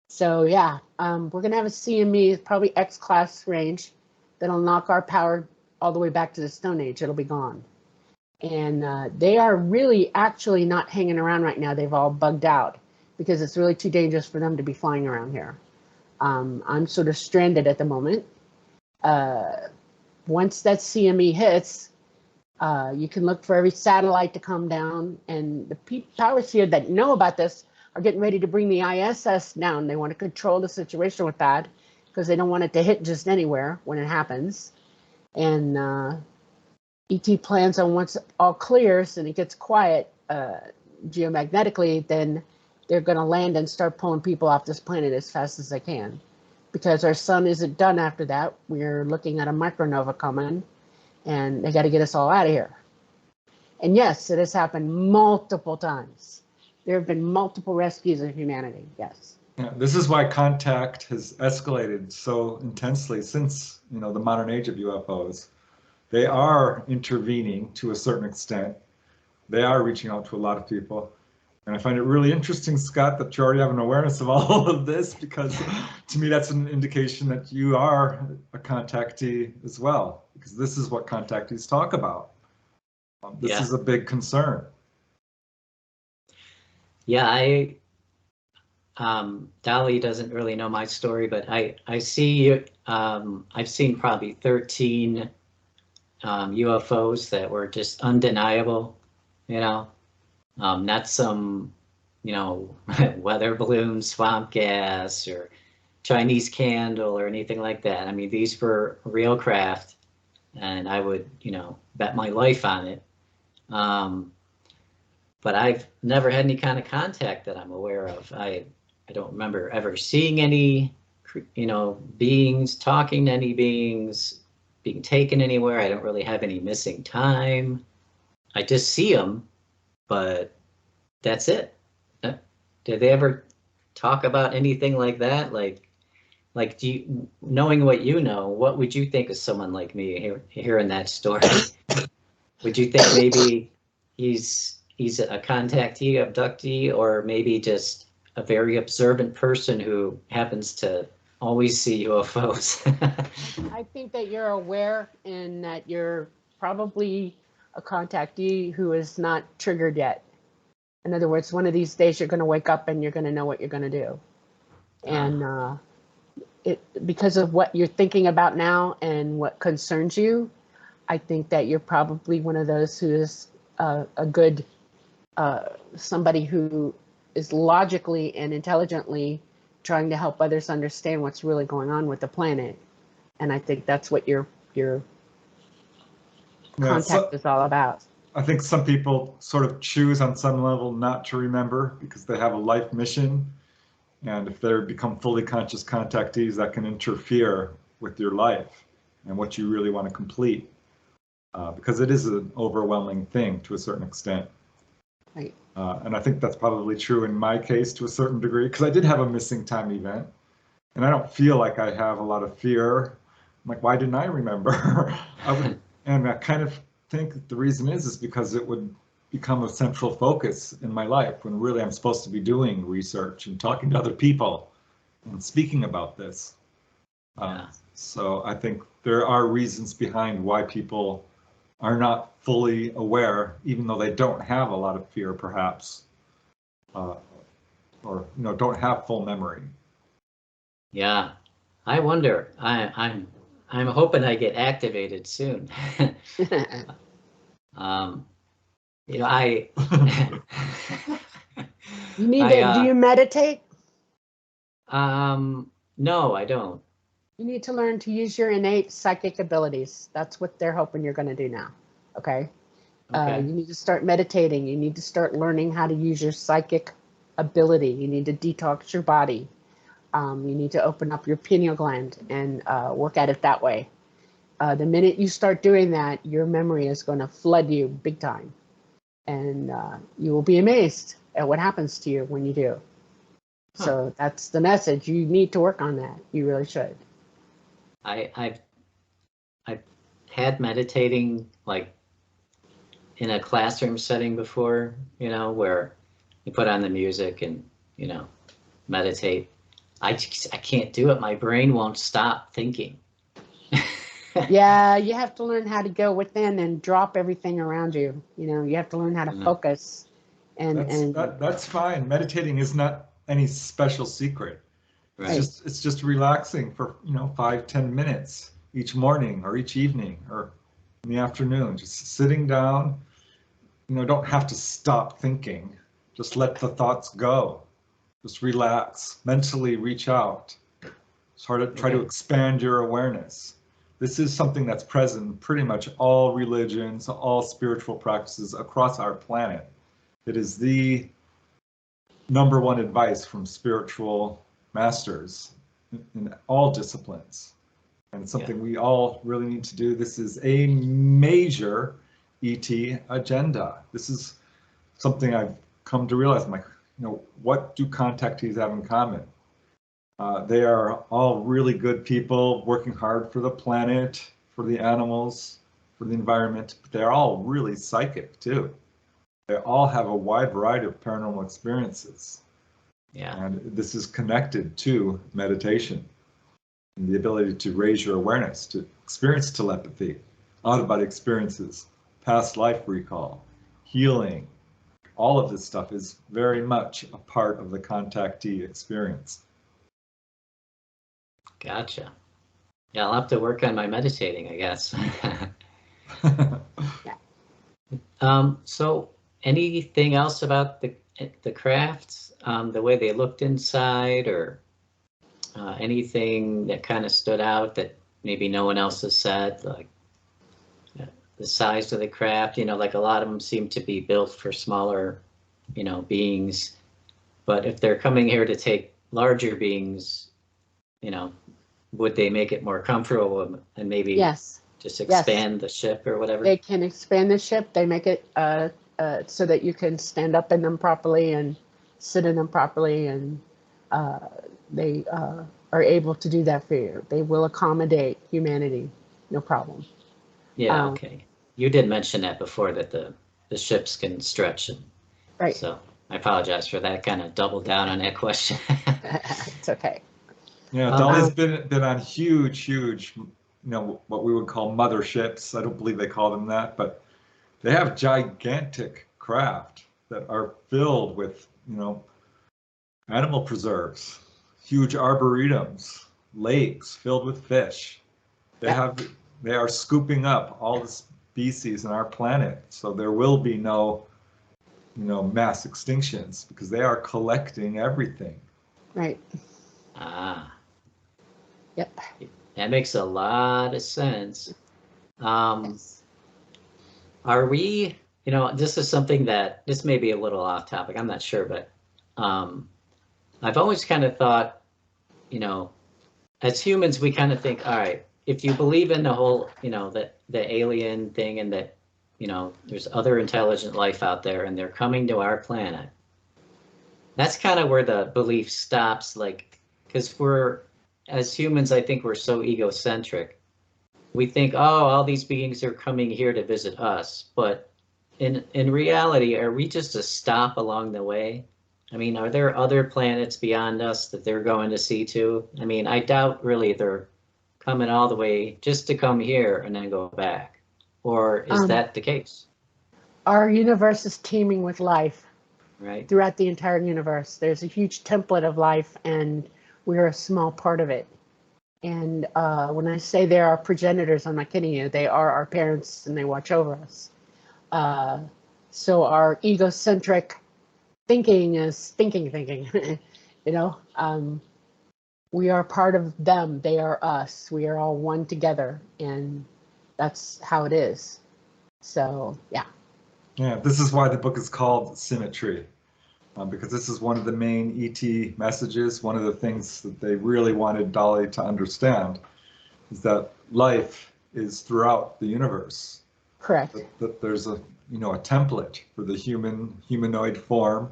so, yeah, we're going to have a CME, probably X-class range, that'll knock our power all the way back to the Stone Age. It'll be gone. And they are really actually not hanging around right now. They've all bugged out because it's really too dangerous for them to be flying around here. I'm sort of stranded at the moment. Once that CME hits, you can look for every satellite to come down, and the powers here that know about this are getting ready to bring the ISS down. They want to control the situation with that because they don't want it to hit just anywhere when it happens. And ET plans on once it all clears and it gets quiet geomagnetically, then they're going to land and start pulling people off this planet as fast as they can. Because our sun isn't done after that. We're looking at a micronova coming, and they got to get us all out of here. And yes, it has happened multiple times. There have been multiple rescues of humanity, yes. Yeah, this is why contact has escalated so intensely since, the modern age of UFOs. They are intervening to a certain extent. They are reaching out to a lot of people. And I find it really interesting, Scott, that you already have an awareness of all of this, because to me, that's an indication that you are a contactee as well, because this is what contactees talk about. This is a big concern. Yeah, Dolly doesn't really know my story, but I see, I've seen probably 13 UFOs that were just undeniable, you know, not some, you know, weather balloon, swamp gas, or Chinese candle or anything like that. I mean, these were real craft, and I would, you know, bet my life on it. But I've never had any kind of contact that I'm aware of. I don't remember ever seeing any, you know, beings, talking to any beings, being taken anywhere. I don't really have any missing time. I just see them, but that's it. Did they ever talk about anything like that? Like, do you, knowing what you know, what would you think of someone like me hearing that story? Would you think maybe he's a contactee, abductee, or maybe just a very observant person who happens to always see UFOs? I think that you're aware and that you're probably a contactee who is not triggered yet. In other words, one of these days you're going to wake up and you're going to know what you're going to do. And because of what you're thinking about now and what concerns you, I think that you're probably one of those who is a good somebody who is logically and intelligently trying to help others understand what's really going on with the planet. And I think that's what your contact is all about. I think some people sort of choose on some level not to remember because they have a life mission. And if they become fully conscious contactees, that can interfere with your life and what you really want to complete. Because it is an overwhelming thing to a certain extent. Right. And I think that's probably true in my case to a certain degree, because I did have a missing time event, and I don't feel like I have a lot of fear. I'm like, why didn't I remember? And I kind of think that the reason is because it would become a central focus in my life when really I'm supposed to be doing research and talking to other people and speaking about this. So I think there are reasons behind why people are not fully aware, even though they don't have a lot of fear, perhaps, or don't have full memory. Yeah, I wonder. I'm hoping I get activated soon. You know, You need to. Do you meditate? No, I don't. You need to learn to use your innate psychic abilities. That's what they're hoping you're going to do now. Okay. You need to start meditating. You need to start learning how to use your psychic ability. You need to detox your body. You need to open up your pineal gland and work at it that way. The minute you start doing that, your memory is going to flood you big time. And you will be amazed at what happens to you when you do. Huh. So that's the message. You need to work on that. You really should. I've had meditating like in a classroom setting before, you know, where you put on the music and, you know, meditate. I can't do it. My brain won't stop thinking. Yeah, you have to learn how to go within and drop everything around you. You know, you have to learn how to focus. That's fine. Meditating is not any special secret. Right. It's just relaxing for 5-10 minutes each morning or each evening or in the afternoon. Just sitting down. Don't have to stop thinking. Just let the thoughts go. Just relax. Mentally reach out. Try to expand your awareness. This is something that's present in pretty much all religions, all spiritual practices across our planet. It is the number one advice from spiritual masters in all disciplines. And it's something we all really need to do. This is a major ET agenda. This is something I've come to realize. I'm like, what do contactees have in common? They are all really good people working hard for the planet, for the animals, for the environment, but they're all really psychic too. They all have a wide variety of paranormal experiences. Yeah. And this is connected to meditation and the ability to raise your awareness, to experience telepathy, out-of-body experiences, past life recall, healing. All of this stuff is very much a part of the contactee experience. Gotcha. Yeah, I'll have to work on my meditating, I guess. So anything else about the crafts, the way they looked inside, or anything that kind of stood out that maybe no one else has said, like the size of the craft? You know, like a lot of them seem to be built for smaller, you know, beings. But if they're coming here to take larger beings, you know, would they make it more comfortable and maybe Yes. just expand the ship or whatever? They can expand the ship. They make it so that you can stand up in them properly and sit in them properly, and they are able to do that for you. They will accommodate humanity, no problem. Yeah, okay. You did mention that before, that the ships can stretch. Right. So I apologize for that, kind of double down on that question. It's okay. Yeah, Dolly's been on huge, you know, what we would call motherships. I don't believe they call them that, but they have gigantic craft that are filled with, you know, animal preserves, huge arboretums, lakes filled with fish. They are scooping up all the species on our planet, so there will be no, you know, mass extinctions because they are collecting everything. Right. Ah. Yep. That makes a lot of sense. Yes. Are we, you know, this is something that, this may be a little off topic, I'm not sure, but I've always kind of thought, you know, as humans, we kind of think, all right, if you believe in the whole, you know, the alien thing, and that, you know, there's other intelligent life out there and they're coming to our planet, that's kind of where the belief stops. Like, because we're, as humans, I think we're so egocentric. We think, oh, all these beings are coming here to visit us. But in reality, are we just a stop along the way? I mean, are there other planets beyond us that they're going to see too? I mean, I doubt really they're coming all the way just to come here and then go back. Or is that the case? Our universe is teeming with life. Right. Throughout the entire universe. There's a huge template of life, and we're a small part of it. And when I say they're our progenitors, I'm not kidding you. They are our parents, and they watch over us. So our egocentric thinking is thinking. You know, we are part of them. They are us. We are all one together, and that's how it is. So, yeah. Yeah, this is why the book is called Symmetry, because this is one of the main ET messages. One of the things that they really wanted Dolly to understand is that life is throughout the universe. Correct. That there's a, you know, a template for the humanoid form,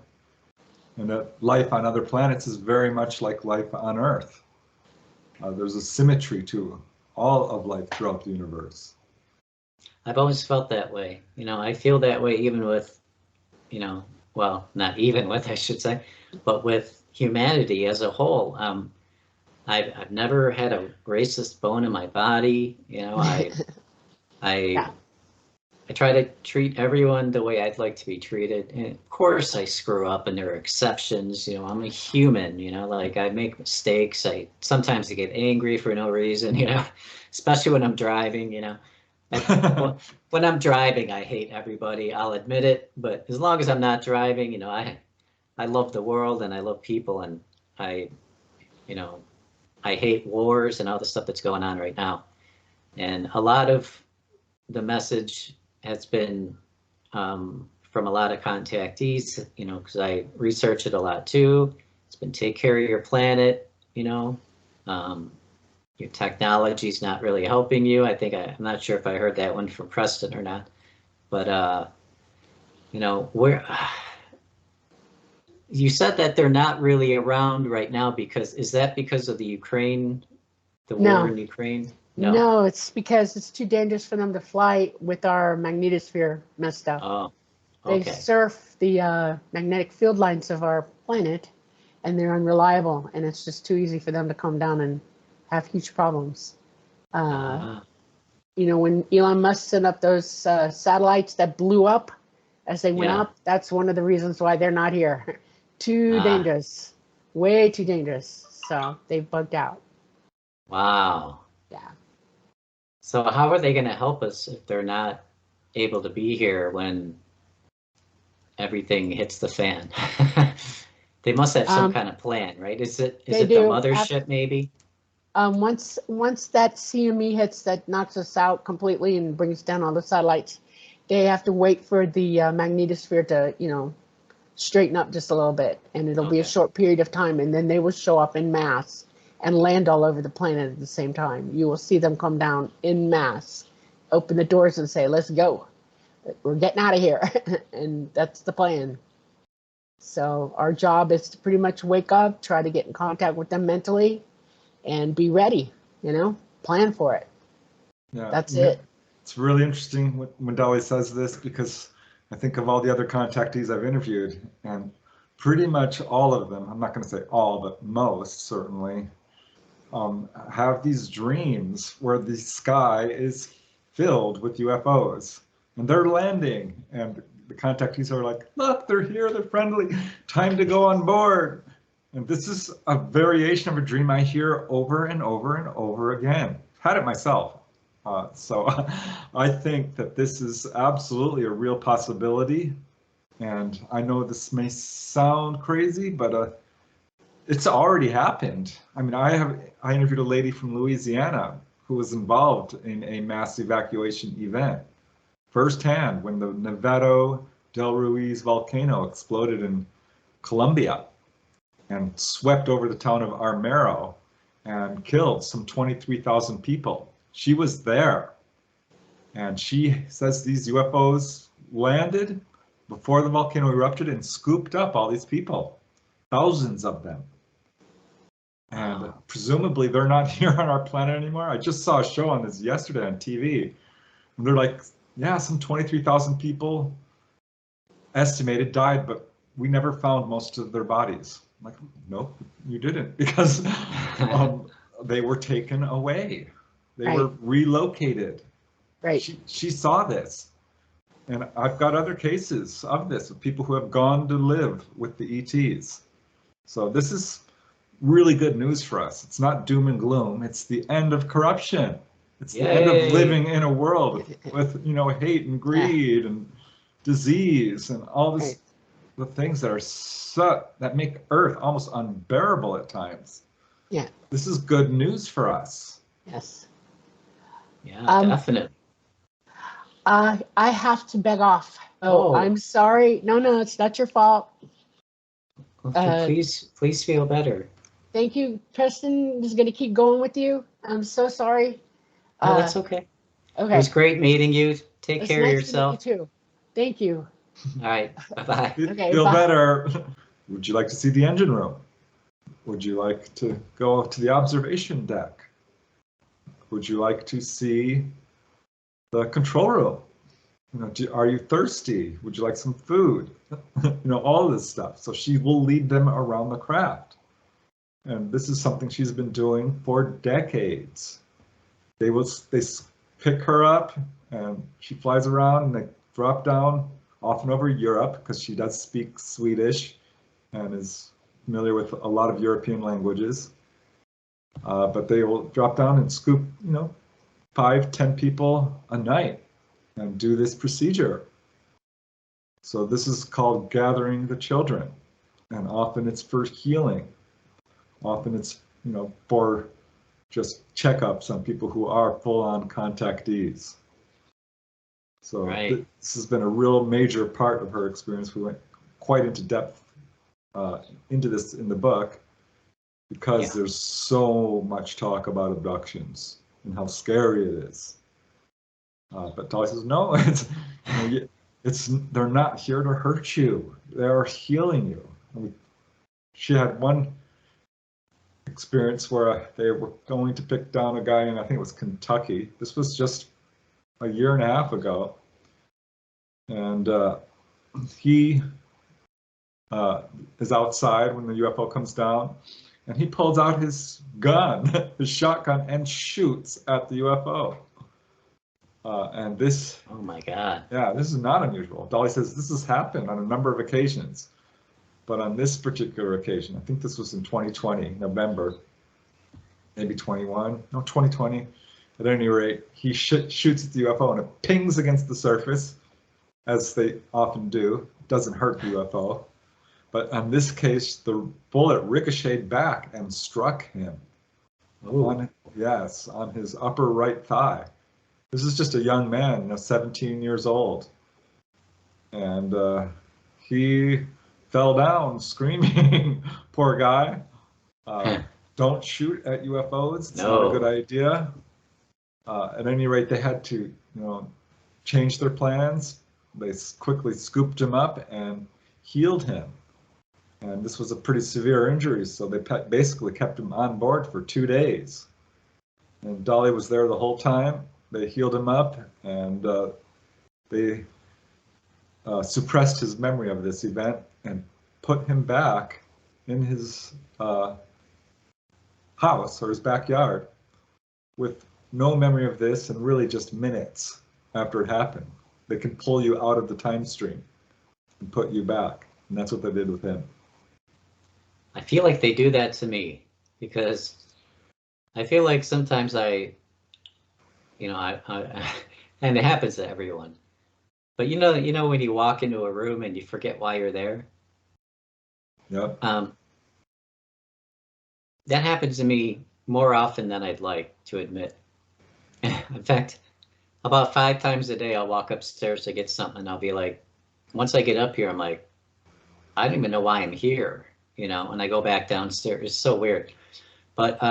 and that life on other planets is very much like life on Earth. There's a symmetry to all of life throughout the universe. I've always felt that way. You know, I feel that way even with, you know, well, not even with, I should say, but with humanity as a whole. I've never had a racist bone in my body. You know, I try to treat everyone the way I'd like to be treated. And of course I screw up, and there are exceptions. You know, I'm a human, you know, like I make mistakes. Sometimes I get angry for no reason, you know, especially when I'm driving, you know. When I'm driving, I hate everybody. I'll admit it, but as long as I'm not driving, you know, I love the world and I love people, and you know, I hate wars and all the stuff that's going on right now. And a lot of the message has been from a lot of contactees, you know, because I research it a lot too. It's been take care of your planet, you know. Your technology's not really helping you. I think I'm not sure if I heard that one from Preston or not, but you know, you said that they're not really around right now is that because of the Ukraine, the war in Ukraine? No, it's because it's too dangerous for them to fly with our magnetosphere messed up. Oh, They Okay. surf the magnetic field lines of our planet, and they're unreliable, and it's just too easy for them to come down and have huge problems. Ah, You know, when Elon Musk sent up those satellites that blew up as they went Yeah. up, that's one of the reasons why they're not here. Too Ah. dangerous, way too dangerous. So they've bugged out. wow. Yeah. So how are they going to help us if they're not able to be here when everything hits the fan? They must have some kind of plan, right? Is They it the do. mothership maybe? Once that CME hits, that knocks us out completely and brings down all the satellites, they have to wait for the magnetosphere to, you know, straighten up just a little bit, and it'll be a Okay. short period of time, and then they will show up in mass and land all over the planet at the same time. You will see them come down in mass, open the doors and say, "Let's go. We're getting out of here." And that's the plan. So our job is to pretty much wake up, try to get in contact with them mentally, and be ready, you know, plan for it. Yeah, That's it. It's really interesting when Dolly says this, because I think of all the other contactees I've interviewed, and pretty much all of them, I'm not going to say all, but most certainly, have these dreams where the sky is filled with UFOs and they're landing, and the contactees are like, look, they're here, they're friendly, time to go on board. And this is a variation of a dream I hear over and over and over again. Had it myself. So I think that this is absolutely a real possibility. And I know this may sound crazy, but it's already happened. I mean, I interviewed a lady from Louisiana who was involved in a mass evacuation event firsthand when the Nevado del Ruiz volcano exploded in Colombia and swept over the town of Armero and killed some 23,000 people. She was there, and she says these UFOs landed before the volcano erupted and scooped up all these people, thousands of them. And presumably they're not here on our planet anymore. I just saw a show on this yesterday on TV, and they're like, yeah, some 23,000 people estimated died, but we never found most of their bodies. I'm like, no, you didn't, because they were taken away. They were relocated. Right. She saw this. And I've got other cases of this, of people who have gone to live with the ETs. So this is really good news for us. It's not doom and gloom. It's the end of corruption. It's the end of living in a world with you know, hate and greed and disease and all this, the things that are that make Earth almost unbearable at times. Yeah. This is good news for us. Yes. Yeah, definitely. I have to beg off. Oh, I'm sorry. No, it's not your fault. Please feel better. Thank you. Preston is going to keep going with you. I'm so sorry. Oh, that's okay. Okay. It was great meeting you. Take care of yourself. To meet you too. Thank you. All right. Bye-bye. Okay, feel bye. better. Would you like to see the engine room? Would you like to go to the observation deck? Would you like to see the control room? You know, are you thirsty? Would you like some food? You know, all this stuff. So she will lead them around the craft. And this is something she's been doing for decades. They pick her up and she flies around and they drop down, often over Europe, because she does speak Swedish and is familiar with a lot of European languages. But they will drop down and scoop, you know, 5-10 people a night and do this procedure. So this is called gathering the children, and often it's for healing. Often it's, you know, for just checkups on people who are full-on contactees. So this has been a real major part of her experience. We went quite into depth into this in the book, because there's so much talk about abductions and how scary it is. But Dolly says, no, they're not here to hurt you. They're healing you. She had one experience where they were going to pick down a guy in, I think it was Kentucky. This was just a year and a half ago. And he is outside when the UFO comes down, and he pulls out his gun, his shotgun, and shoots at the UFO. And this, oh my God. Yeah, this is not unusual. Dolly says this has happened on a number of occasions, but on this particular occasion, I think this was in 2020, November, maybe 21, no, 2020. At any rate, he shoots at the UFO and it pings against the surface, as they often do. It doesn't hurt the UFO. But on this case, the bullet ricocheted back and struck him. Yes, on his upper right thigh. This is just a young man, 17 years old. And he fell down screaming, poor guy. Don't shoot at UFOs, it's not a good idea. At any rate, they had to, change their plans. They quickly scooped him up and healed him. And this was a pretty severe injury, so they basically kept him on board for 2 days. And Dolly was there the whole time. They healed him up, and they suppressed his memory of this event and put him back in his house or his backyard with no memory of this, and really just minutes after it happened. They can pull you out of the time stream and put you back. And that's what they did with him. I feel like they do that to me, because I feel like sometimes I and it happens to everyone. But you know when you walk into a room and you forget why you're there? Yep. That happens to me more often than I'd like to admit. In fact, about 5 times a day I'll walk upstairs to get something, and I'll be like, once I get up here, I'm like, I don't even know why I'm here, and I go back downstairs. It's so weird. But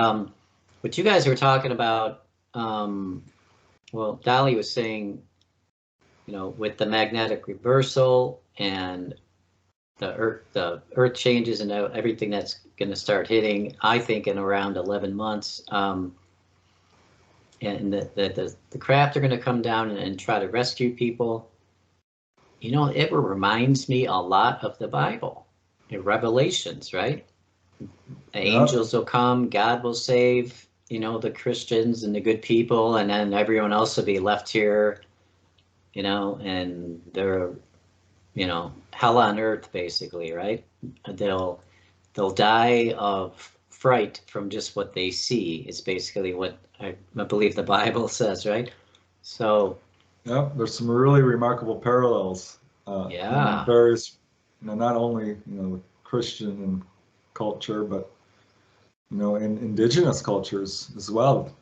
what you guys were talking about, well, Dolly was saying, with the magnetic reversal and the Earth changes and everything that's going to start hitting, I think, in around 11 months, and the craft are going to come down and try to rescue people. It reminds me a lot of the Bible, Revelations, right? The angels will come, God will save, the Christians and the good people, and then everyone else will be left here, and they're, hell on earth, basically, right? They'll die of fright from just what they see, is basically what I believe the Bible says, right? So yeah, there's some really remarkable parallels. Yeah. In various, not only Christian and culture, but in indigenous cultures as well.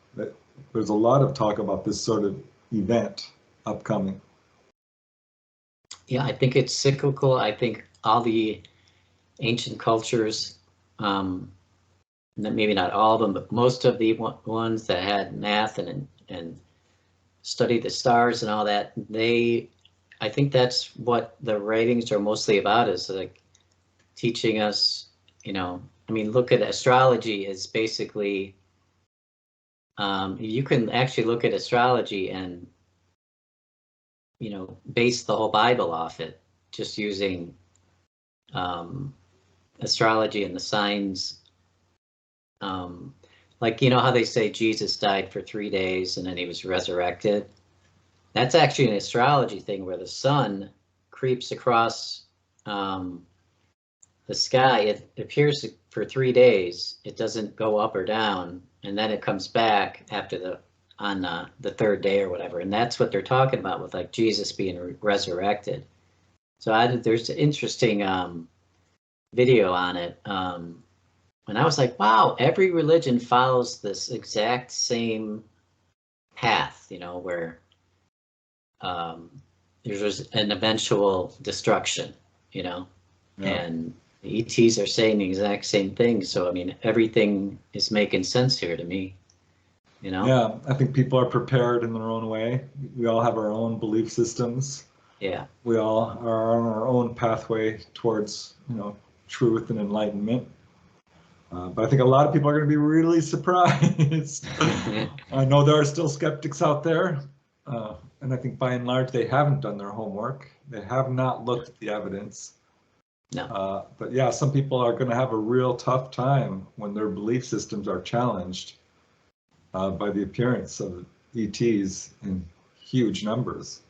There's a lot of talk about this sort of event upcoming. Yeah, I think it's cyclical. I think all the ancient cultures, maybe not all of them, but most of the ones that had math and studied the stars and all that, I think that's what the writings are mostly about, is like teaching us, look at astrology is basically, you can actually look at astrology and, base the whole Bible off it, just using astrology and the signs. Like, how they say Jesus died for 3 days and then he was resurrected. That's actually an astrology thing, where the sun creeps across the sky. It appears for 3 days. It doesn't go up or down, and then it comes back on the 3rd day or whatever. And that's what they're talking about with like Jesus being resurrected. So there's an interesting video on it. And I was like, wow, every religion follows this exact same path, where there's an eventual destruction, Yeah. and the ETs are saying the exact same thing. So, everything is making sense here to me, Yeah, I think people are prepared in their own way. We all have our own belief systems. Yeah. We all are on our own pathway towards, truth and enlightenment. But I think a lot of people are going to be really surprised. I know there are still skeptics out there, and I think by and large they haven't done their homework. They have not looked at the evidence. No. But yeah, some people are going to have a real tough time when their belief systems are challenged by the appearance of ETs in huge numbers.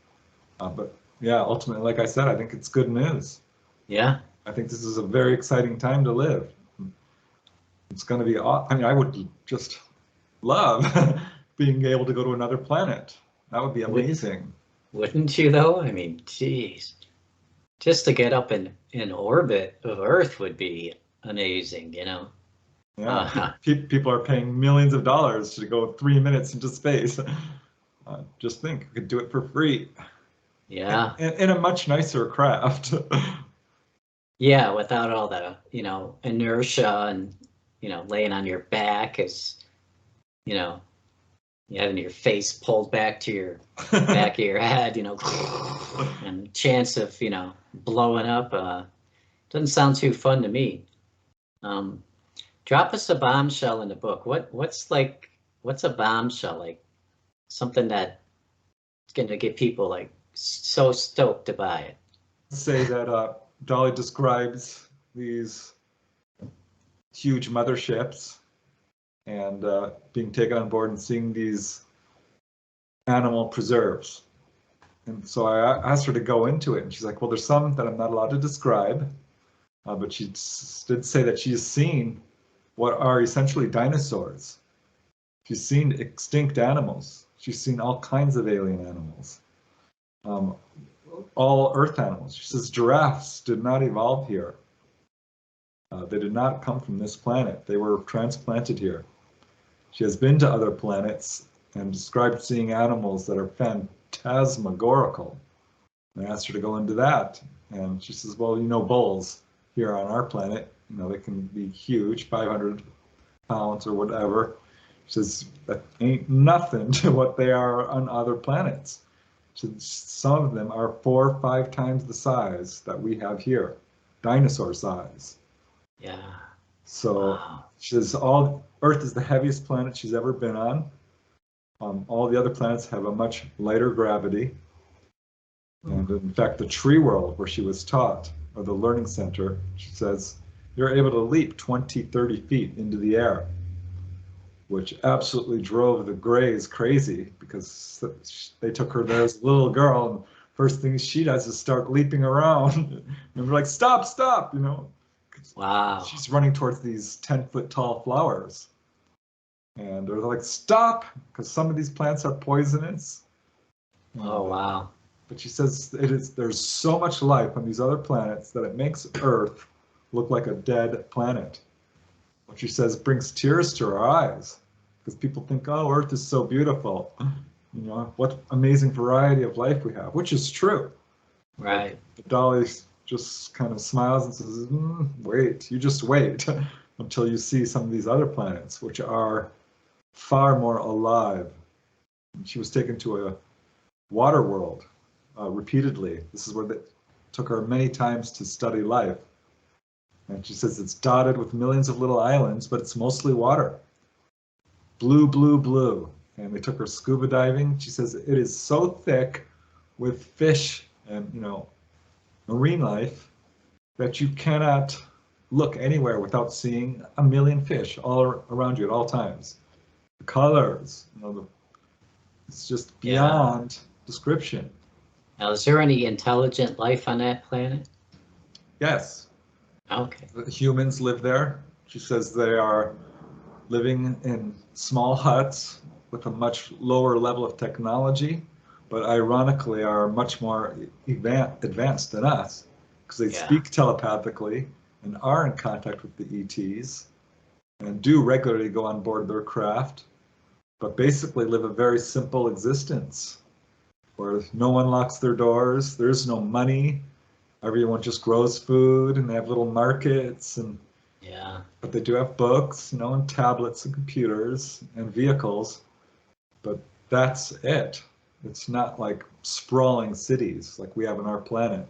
But yeah, ultimately, like I said, I think it's good news. Yeah. I think this is a very exciting time to live. It's going to be, I mean, I would just love being able to go to another planet. That would be amazing. Wouldn't you though? I mean, geez, just to get up in orbit of Earth would be amazing, you know? Yeah, people are paying millions of dollars to go 3 minutes into space. Just think, you could do it for free. Yeah. In a much nicer craft. Yeah, without all the, you know, inertia and, you know, laying on your back is, you know, you having your face pulled back to your back of your head, you know, and chance of, you know, blowing up. Doesn't sound too fun to me. Drop us a bombshell in the book. What's a bombshell? Like something that's going to get people like so stoked to buy it. Say that Dolly describes these huge motherships and being taken on board and seeing these animal preserves. And so I asked her to go into it, and she's like, well, there's some that I'm not allowed to describe, but she did say that she's seen what are essentially dinosaurs. She's seen extinct animals. She's seen all kinds of alien animals, all Earth animals. She says giraffes did not evolve here. They did not come from this planet. They were transplanted here. She has been to other planets and described seeing animals that are phantasmagorical. I asked her to go into that, and she says, well, you know, bulls here on our planet, you know, they can be huge, 500 pounds or whatever. She says, that ain't nothing to what they are on other planets. She says, some of them are 4 or 5 times the size that we have here, dinosaur size. Yeah. So wow. She says, Earth is the heaviest planet she's ever been on. All the other planets have a much lighter gravity. And in fact, the tree world where she was taught, or the learning center, she says, you're able to leap 20, 30 feet into the air, which absolutely drove the Greys crazy because they took her there as a little girl, and first thing she does is start leaping around. And we're like, stop, stop, you know. Wow. She's running towards these 10-foot tall flowers. And they're like, stop, because some of these plants are poisonous. Oh, wow. But she says there's so much life on these other planets that it makes Earth look like a dead planet. What she says brings tears to her eyes because people think, oh, Earth is so beautiful. You know, what amazing variety of life we have, which is true. Right. But Dolly just kind of smiles and says, wait, you just wait until you see some of these other planets, which are far more alive. And she was taken to a water world repeatedly. This is where they took her many times to study life. And she says it's dotted with millions of little islands, but it's mostly water. Blue, blue, blue. And they took her scuba diving. She says it is so thick with fish and, you know, marine life that you cannot look anywhere without seeing a million fish all around you at all times. The colors, you know, it's just beyond description. Now, is there any intelligent life on that planet? Yes. Okay. The humans live there. She says they are living in small huts with a much lower level of technology, but ironically are much more advanced than us because they speak telepathically and are in contact with the ETs and do regularly go on board their craft, but basically live a very simple existence where no one locks their doors, there's no money, everyone just grows food and they have little markets, and but they do have books, you know, and tablets and computers and vehicles, but that's it. It's not like sprawling cities like we have on our planet.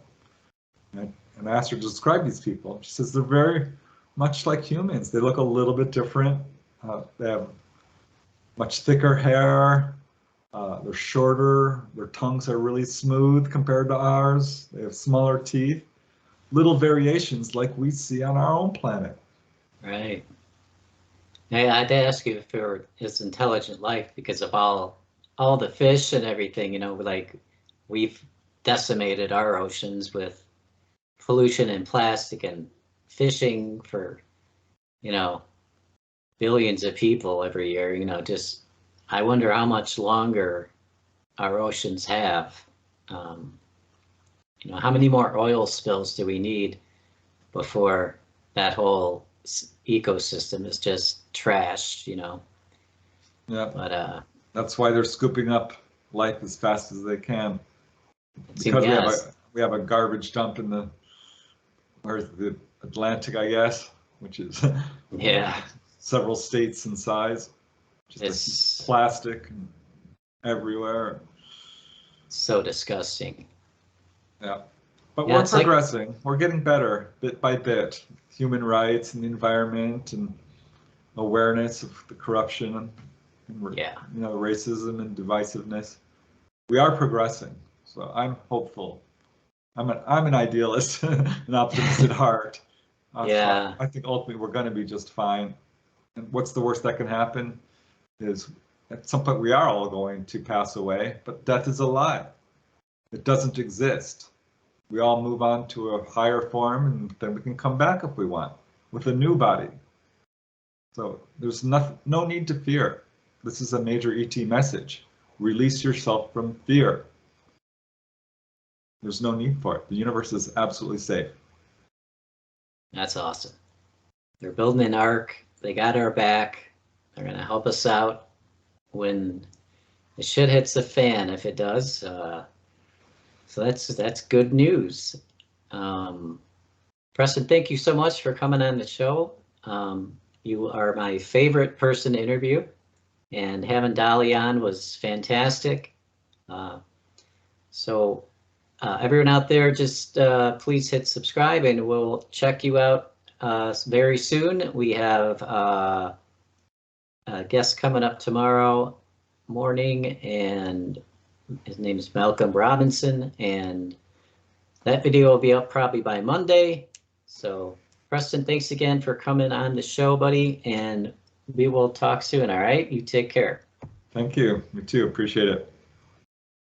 And I asked her to describe these people. She says they're very much like humans. They look a little bit different. They have much thicker hair, They're shorter, their tongues are really smooth compared to ours. They have smaller teeth. Little variations like we see on our own planet. Right. Yeah, I'd ask you if there is intelligent life because of all the fish and everything, you know, like we've decimated our oceans with pollution and plastic and fishing for, you know, billions of people every year, you know, just I wonder how much longer our oceans have. You know, how many more oil spills do we need before that whole ecosystem is just trashed, you know? Yeah. But that's why they're scooping up life as fast as they can. Because we have a garbage dump in the Atlantic, I guess, which is yeah, several states in size. Just plastic everywhere. So disgusting. Yeah, but we're progressing. We're getting better bit by bit. Human rights and the environment and awareness of the corruption and you know, racism and divisiveness. We are progressing. So I'm hopeful. I'm an idealist, an optimist at heart. Yeah. I think ultimately we're going to be just fine. And what's the worst that can happen is at some point we are all going to pass away, but death is a lie. It doesn't exist. We all move on to a higher form and then we can come back if we want with a new body. So there's no need to fear. This is a major ET message. Release yourself from fear. There's no need for it. The universe is absolutely safe. That's awesome. They're building an ark. They got our back. They're going to help us out when the shit hits the fan, if it does. So that's good news. Preston, thank you so much for coming on the show. You are my favorite person to interview, and having Dolly on was fantastic. So everyone out there, just please hit subscribe, and we'll check you out very soon. We have a guest coming up tomorrow morning, and his name is Malcolm Robinson, and that video will be up probably by Monday. So Preston, thanks again for coming on the show, buddy, and we will talk soon, all right? You take care. Thank you. Me too. Appreciate it.